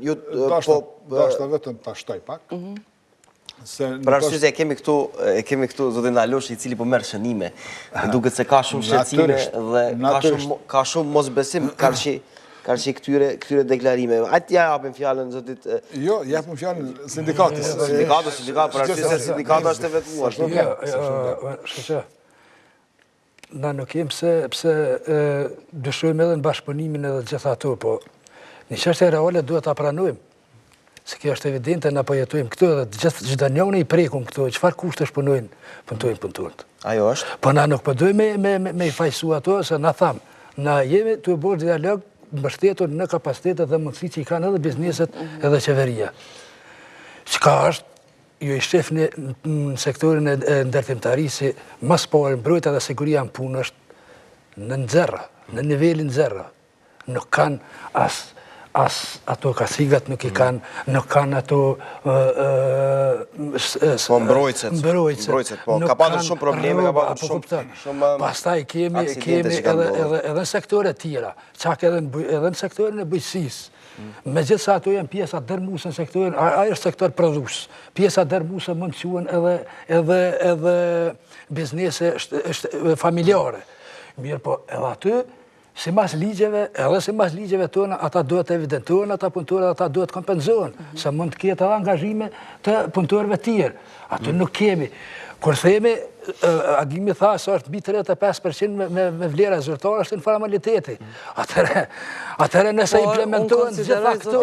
ju... Dashta vetëm ta shtoj pak. Për arsye se e kemi këtu zotin Alush i cili po merr shënime. Duket se ka shumë shqetësime dhe ka shumë mosbesim karshi këtyre deklarime. Hajde ja japim fjalën zotit. Jo, japim fjalën sindikatit. Sindikat, për arsye se sindikata është e vetuar. Jo, na nuk jem pse dyshojmë edhe në bashkëpunimin edhe gjitha ato, po një çështje reale duhet ta pranojmë. Se kjo është evidente, na po jetojmë këtu dhe çdo njëri i prekum këtu, çfarë kushtesh punojnë punëtorët. Ajo është. Po na nuk po dojmë me i fajsu ato, se na tham, na jemi të bërë dialog mbështetur në kapacitetet dhe mundësi që i kanë edhe bizneset edhe qeveria. Çka është, ju i shefni në sektorin e ndërtimtarisë, mas pari mbrojtja dhe siguria në punë është në nxerra, në nivelin nxerra. Nuk kanë as ato kasigat nuk kanë ato mbrojtëset, po, ka pasur shumë probleme, ka pasur shumë pastaj kemi edhe në sektore tjera, çak edhe në sektorin e bujqësisë. Megjithëse ato janë pjesa dërmuese në sektorin, ai është sektor prodhues. Pjesa dërmuese mund të quhen edhe biznese familjare. Mirë po, edhe aty si mas ligjeve tona, ata duhet evidentohen, ata punëtorët, ata duhet kompenzohen, se mund të ketë edhe angazhime të punëtorëve tjerë. Aty nuk kemi. Kur themi, Agimi tha se është mbi 35% me vlera zyrtare, është informaliteti. Atëherë nëse implementohen gjitha këto,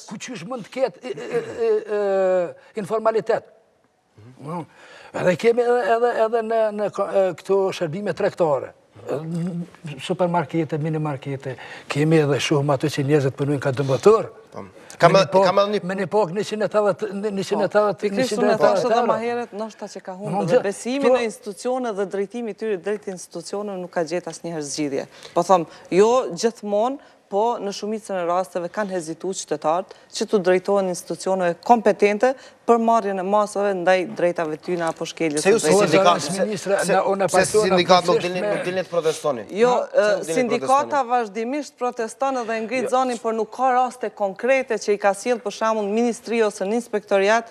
ku qysh mund të ketë informalitet? Edhe kemi edhe në këto shërbime tregtare. Supermarkete, minimarkete, kemi edhe shumë ato që njerëzit punojnë ka dëmbëtor. Me një pok 180. Pikrisht unë e thashtë edhe ma heret, nështë që ka humbë dhe besimi në institucione dhe drejtimi tyri drejt institucione nuk ka gjetë asnjëherë zgjidhje. Po thëmë, jo gjithmonë, po në shumicën e rasteve kanë hezitu qytetarët që të drejtojnë institucioneve kompetente për marrjen e masave ndaj drejtave tyne apo shkeljes. Se ju si sindikat nuk dilni të protestoni? Jo, sindikata vazhdimisht proteston dhe ngrit zonin, por nuk ka raste konkrete që i ka sjellë për shembull ministri ose në inspektoriat.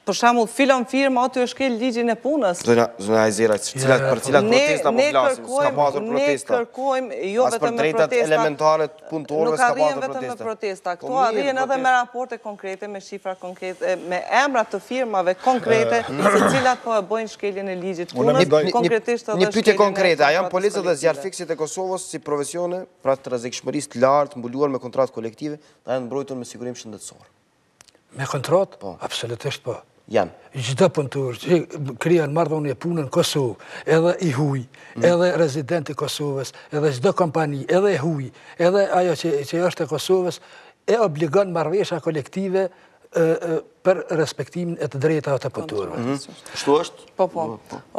Për shembull, filon firma aty e shkel ligjin e punës. Zona Hajzeraj, për cilat protesta po flasim, s'ka pasur protesta. Ne kërkojmë jo vetëm me protesta. As për drejtat elementare të punëtorëve s'ka pasur protesta. Nuk arrin vetëm me protesta. Këto arrin edhe me raporte konkrete, me shifra konkrete, me emra të firmave konkrete, se cilat po e bëjnë shkeljen e ligjit të punës, konkretisht edhe një pyetje konkrete, a janë policët dhe zjarfiksit e Kosovës si profesione, pra të rrezikshmërisë të lartë, mbuluar me kontratë kolektive, ta janë mbrojtur me sigurim shëndetësor? Me kontratë? Absolutisht po. Janë. Gjitha punëtor që krijan marrëdhënie punën në Kosovë, edhe i huj, edhe rezidenti Kosovës, edhe çdo kompani, edhe i huj, edhe ajo që është e Kosovës, e obligon marrëveshja kolektive për respektimin e të drejtave të punëtorëve. Kështu është? Po.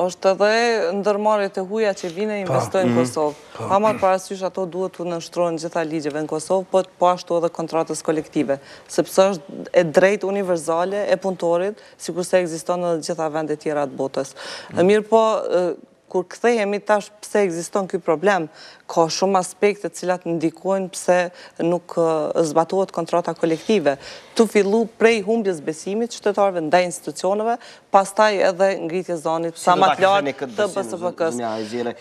Është edhe ndërmarrjet e huaja që vinë investojnë në Kosovë. Pa marrë parasysh ato duhet të nënshtrohen gjitha ligjeve në Kosovë, po ashtu edhe kontratës kolektive, sepse është e drejtë universale e punëtorit, sikurse ekziston në gjitha vendet tjera të botës. Mirë po, kur kthehemi tash pse ekziston ky problem, ka shumë aspekte të cilat ndikojnë pse nuk zbatohet kontrata kolektive. Tu fillu prej humbjes besimit qytetarëve ndaj institucioneve, pastaj edhe ngritje zonit sa më të lartë të BSPK-s.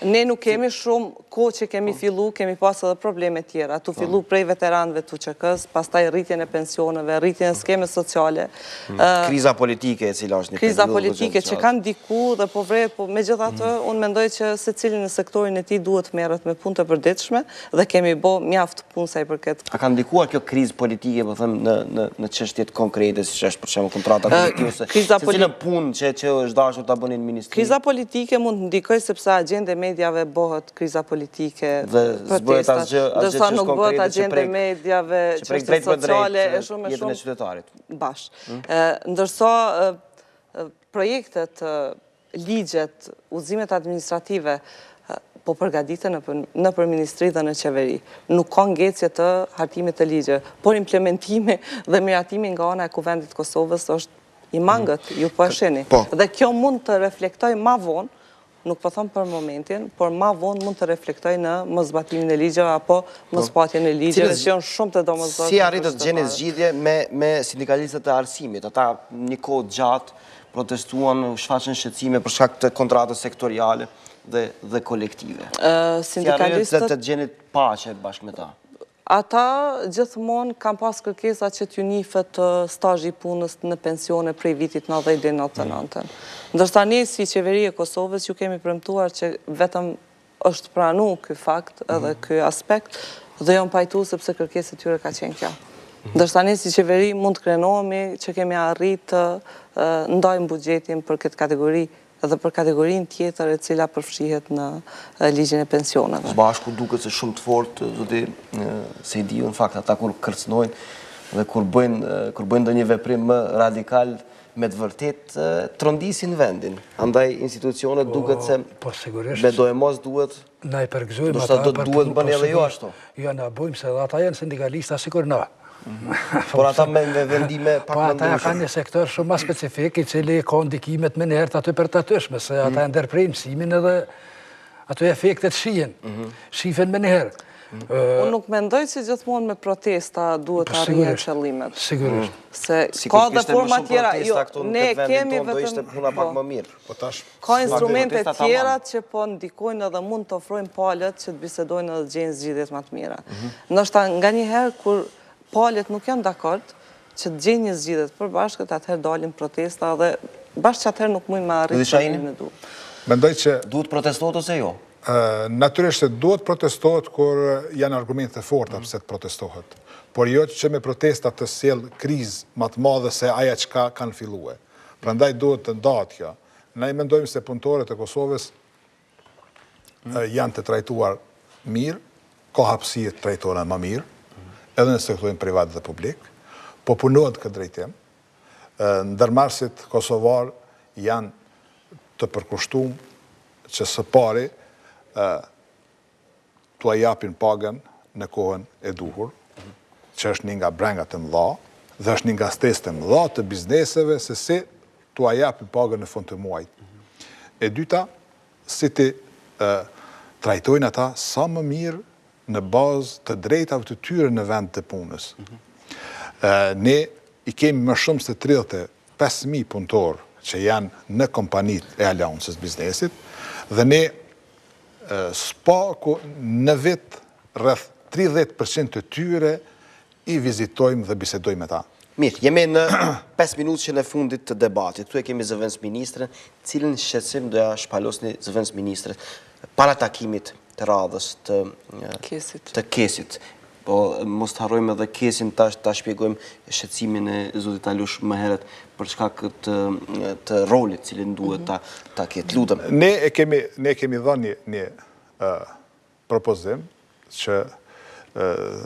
Ne nuk kemi shumë kohë që kemi fillu, kemi pas edhe probleme tjera. Tu fillu prej veteranëve të UÇK-s, pastaj rritjen e pensioneve, rritjen e skemës sociale. Kriza politike e cila është një kriza politike që kanë ndiku dhe po vret, po megjithatë unë mendoj që secili në sektorin e tij duhet merret me punë të përditshme dhe kemi bë mjaft punë sa i përket. A ka ndikuar kjo krizë politike, po them, në çështjet konkrete, siç është për shembull kontrata kolektive, se punë që është dashur ta bënin ministri? Kriza politike mund të ndikojë sepse agjende medjave bëhet kriza politike, protesta, ndërsa nuk bëhet agjende medjave, çështje sociale e shumë jetën e qytetarit. Bash. Ndërsa projektet, ligjet, udhëzimet administrative po përgatiten nëpër ministri dhe në qeveri. Nuk ka ngecje të hartimit të ligje, por implementimi dhe miratimi nga ana e Kuvendit Kosovës është i mangët, ju po e shihni. Dhe kjo mund të reflektoj ma vonë, nuk po them për momentin, por ma vonë mund të reflektoj në mosbatimin e ligjeve apo mospatjen e ligjeve që janë shumë të domosdoshme. Si arritët të gjeni zgjidhje me sindikalistët e arsimit? Ata një kohë gjatë protestuan, shfaqën shqetësime për shkak të kontratës sektoriale dhe kolektive. Si arritët të gjenit paqe bashkë me ta? Ata gjithmonë kanë pas kërkesa që t'ju nifet stazhi i punës në pensione prej vitit 90 deri në 99. Ndërsa ne si qeveri e Kosovës ju kemi premtuar që vetëm është pranuar ky fakt edhe ky aspekt dhe janë pajtuar sepse kërkesa e tyre ka qenë kjo. Ndërsa ne si qeveri mund të krenohemi që kemi arritë të ndajmë buxhetin për këtë kategori dhe për kategorinë tjetër e cila përfshihet në ligjin e pensioneve. Së bashku duket se shumë të fortë, zoti Sejdiu, në fakt, ata kur kërcënojnë dhe kur bëjnë ndonjë veprim më radikal, me të vërtet trondisin vendin. Andaj institucionet duket se me dojmos duhet, na i përgëzojmë ata duhet bënë edhe jo ashtu. Jo, na bojmë se ata janë sindikalista sikur na. Por ata me vendime pak Po më ata ndryshme. kanë një sektor shumë ma specifik i cili ka ndikimet më njerët aty për të atyshme, se ata ndërprejnë mësimin edhe ato efektet shifen më njerë. Unë nuk mendoj që gjithmonë me protesta duhet të arrihen qëllimet. Sigurisht. Se ka dhe forma tjera, ne kemi Do ishte vetëm... puna pak më mirë. Ka instrumente tjera që po ndikojnë edhe mund të ofrojnë palët që të bisedojnë edhe gjenë zgjidhjet më të mira. Ndoshta nga njëherë kur palët nuk janë dakord që të gjenë një zgjidhjet përbashkët, atëherë dalin protesta dhe bashkë që atëherë nuk mujnë me arritë qëllimin e duhur. Mendoj që duhet protestohet ose jo? Natyrisht se duhet protestohet kur janë argumente forta pse të protestohet. Por jo që me protestat të sjell krizë më të madhe se aja çka kanë filluar. Prandaj duhet të ndahet kjo. Ne mendojmë se punëtorët e Kosovës janë të trajtuar mirë, ka hapësirë të trajtohen më mirë, edhe në sektorin privat dhe publik, po punohet këtë drejtim. Ndërmarrësit kosovar janë të përkushtuar që së pari t'ua japin pagën në kohën e duhur, që është një nga brengat të mëdha, dhe është një nga stesë të mëdha të bizneseve, se si t'ua japin pagën në fund të muajit. E dyta, si ti trajtojnë ata sa më mirë në bazë të drejtave të tyre në vend të punës. Ne i kemi më shumë se 35.000 punëtorë që janë në kompanit e aleancës biznesit, dhe ne spaku në vit rreth 30% të tyre i vizitojmë dhe bisedojmë me ta. Mirë, jemi në 5 minutë që në fundit të debatit. Tu e kemi zëvendës ministrën, cilën shqetësim doja shpalosni zëvendës ministrët para takimit të radhës të kesit. Po, mos të harrojmë edhe kesin ta shpjegojmë shqetësimin e zotit Alush më herët për shkak të rolit cilin duhet ta ketë. Lutem. Ne kemi dhënë një propozim që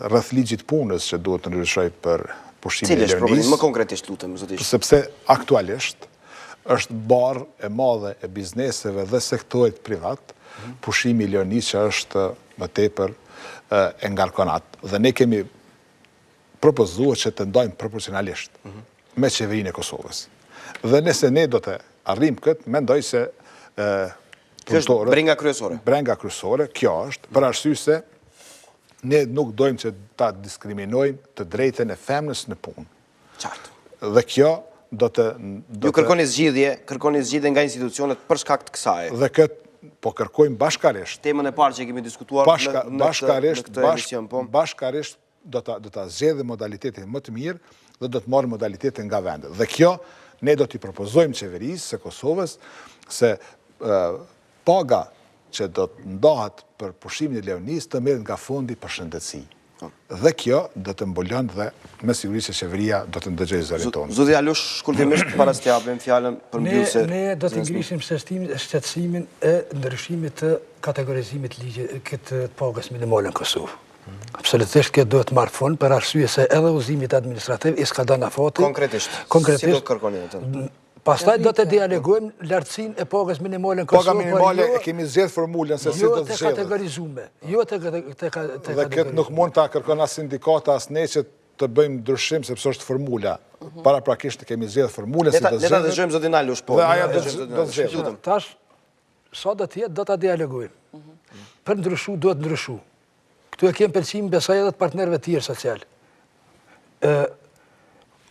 rreth ligjit punës që duhet të ndryshoj për pushimin e Cili është propozim? lërnisë. Më konkretisht lutem, zotisht. Sepse aktualisht është barë e madhe e bizneseve dhe sektorit privat, pushimi i lërnisë që është më tepër e ngarkonat. Dhe ne kemi propozuar që të ndajmë proporcionalisht me qeverinë e Kosovës. Dhe nëse ne do të arrim këtë, mendoj se kjo është brenga kryesore. Brenga kryesore, kjo është, për arsye se ne nuk dojmë që ta diskriminojmë të drejtën e femnës në punë. Qartë. Dhe kjo do të... Ju kërkoni zgjidhje nga institucionet për shkak të kësaj. Dhe këtë po kërkojmë bashkarisht. Temën e parë që kemi diskutuar në këtë emision. Bashkarisht do të zgjedhë modalitetin më të mirë dhe do të marrë modalitetin nga vendet. Dhe kjo, ne do t'i propozojmë qeverisë së Kosovës se paga që do të ndahet për pushimin e lërnisë të merret nga fondi për shëndetësi. Dhe kjo do të mbulon dhe me siguri që qeveria do të ndëgjojë zërin tonë. Zoti Alush, shkurtimisht para se t'japim fjalën për mbyllje. Ne do të ngrisim shtetësimin e ndryshimit të kategorizimit këtë pagës minimale në Kosovë. Absolutisht kjo duhet marrë fund për arsye se edhe udhëzimit administrativ i s'ka dhënë afati. Konkretisht. Si do të kërkoni atë? Pastaj do të dialogojmë lartësinë e pagës minimale në Kosovë. Paga minimale e kemi zgjedhur formulën se si do të zgjedhet. Jo të kategorizume. Dhe këtë nuk mund ta kërkon as sindikata as ne që të bëjmë ndryshim sepse është formula. Paraprakisht kemi zgjedhur formulën se do të zgjedhet. Le ta dëgjojmë zotin Alush po. Dhe aja do të zgjedhet. Tash sa do të jetë do ta dialogojmë. Për ndryshu duhet ndryshu. Këtu e kemë pëlqimin besoj edhe të partnerëve tjerë social.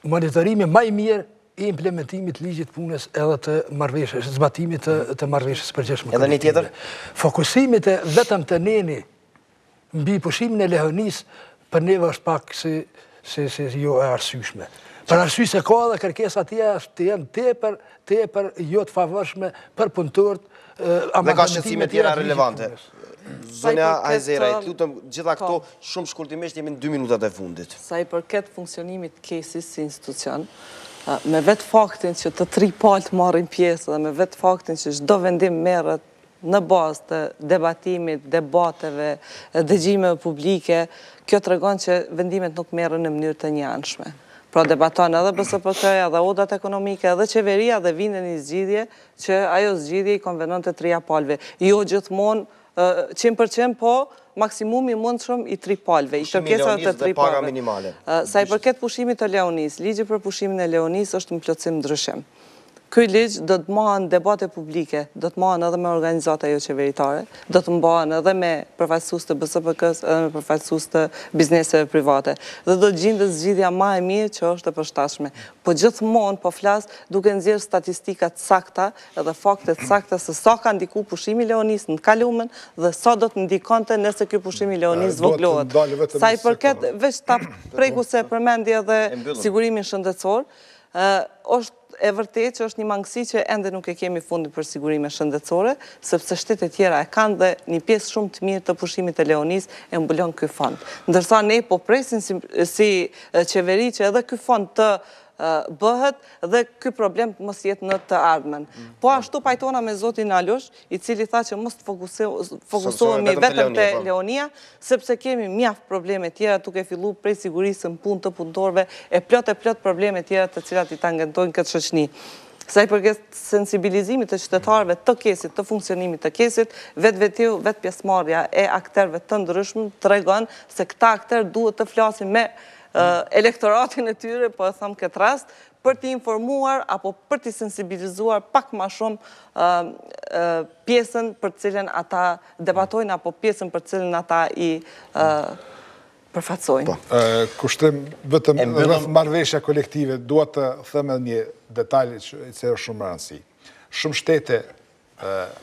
Monitorimi më i mirë i implementimit ligjit punës edhe të marrëveshjes, zbatimit të marrëveshjes përgjithshme. Edhe një tjetër? Fokusimit e vetëm të neni mbi pushimin e lehonisë për neve është pak se jo e arsyeshme. Për arsye se ka edhe kërkesa tjera të janë tepër jo të favorshme për punëtorët. Dhe ka shqetësime tjera relevante. Zonja Hajzeraj, lutem gjitha këto shumë shkurtimisht jemi në 2 minutat e fundit. Sa i përket funksionimit kesis si institucion, me vetë faktin që të 3 palët marrin pjesë dhe me vetë faktin që çdo vendim merret në bazë të debatimit, debateve, dëgjimeve publike, kjo tregon që vendimet nuk merren në mënyrë të njanshme. Pra debaton edhe BSPK-ja, edhe odat ekonomike, edhe qeveria dhe vinë një zgjidhje që ajo zgjidhje i konvenon të 3 palëve. Jo gjithmonë 100%, po maksimumi mundshëm i 3 palëve, i kërkesave të 3 paga palëve. minimale. Sa i përket pushimit të Leonis, ligji për pushimin e Leonis është në plotësim ndryshim. Ky ligj do të mbahen debate publike, do të mbahen edhe me organizata jo qeveritare, do të mbahen edhe me përfaqësues të BSPK-s, edhe me përfaqësues të bizneseve private. Dhe do të gjendet zgjidhja më e mirë që është e përshtatshme. Po gjithmonë po flas duke nxjerrë statistika të sakta edhe fakte të sakta se sa ka ndiku pushimi i Leonis në kalumen dhe sa do të ndikonte nëse ky pushim i Leonis zvogëlohet. Sa i përket veç ta preku se përmendi edhe sigurimin shëndetësor, është e vërtet që është një mangësi që ende nuk e kemi fundin për sigurime shëndetësore, sepse shtetet tjera e kanë dhe një pjesë shumë të mirë të pushimit të Leonis e mbulon ky fond. Ndërsa ne po presin si qeveri që edhe ky fond të bëhet dhe ky problem mos jetë në të ardhmen. Po ashtu pajtona me zotin Alush, i cili tha që mos të fokusohemi vetëm te Leonia, sepse kemi mjaft probleme tjera duke fillu prej sigurisë në punë të punëtorëve e plot probleme tjera të cilat i tangentojnë këtë shoqëni. Sa i përket sensibilizimit të qytetarëve të kesit, të funksionimit të kesit, vetë pjesëmarrja e akterëve të ndryshëm tregon se këta akterë duhet të flasin me elektoratin e tyre, po e thëmë këtë rast, për t'i informuar apo për t'i sensibilizuar pak ma shumë pjesën për cilën ata debatojnë apo pjesën për cilën ata i përfatsojnë. Kushtim vetëm rreth marrëveshja kolektive, duhet të thëmë një detaj që është shumë rëndësi. Shumë shtete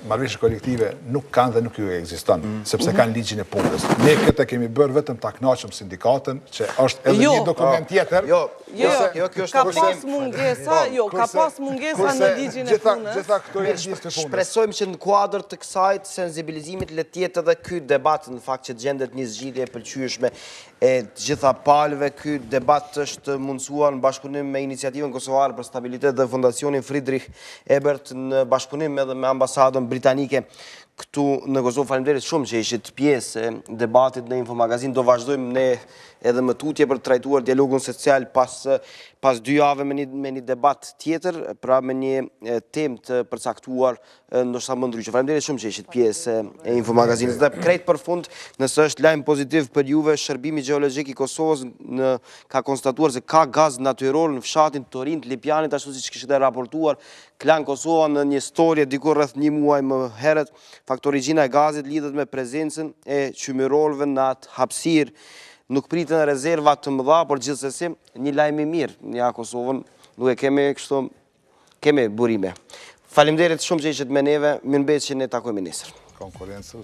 marrëveshje kolektive nuk kanë dhe nuk ju ekziston, sepse kanë ligjin e punës. Ne këtë kemi bërë vetëm ta kënaqëm sindikatën, që është edhe një dokument tjetër. Ka pas mungesa, ka pas mungesa në ligjin e punës. Gjitha këto e ligjit të punës. Shpresojmë që në kuadër të kësaj sensibilizimit le të jetë edhe ky debat, në fakt që gjendet një zgjidhje e pëlqyeshme e gjitha palëve. Ky debat është mundësuar në bashkëpunim me Iniciativën Kosovare për Stabilitet dhe Fondacionin Friedrich Ebert në bashkëpunim edhe me ambasadën britanike këtu në Kosovë. Faleminderit shumë që ishit pjesë e debatit në Infomagazin. Do vazhdojmë ne edhe më tutje për të trajtuar dialogun social pas 2 jave me një debat tjetër, pra me një temë të përcaktuar ndoshta më ndryshe. Faleminderit shumë që ishit pjesë e Infomagazinit. Dhe krejt për fund, nëse është lajm pozitiv për juve, Shërbimi Gjeologjik i Kosovës ka konstatuar se ka gaz natyror në fshatin Torin të Lipjanit, ashtu siç kishte raportuar Klan Kosova në një storje diku rreth 1 muaj më herët. Fakt origjina e gazit lidhet me prezencën e qymyrolëve në atë hapësirë. Nuk pritën rezerva të mëdha, por gjithsesi një lajm i mirë. Ja, Kosovën nuk e kemi burime. Faleminderit shumë që ishit me neve, mirëmbëjtje që ne takojmë nesër. Konkurrencë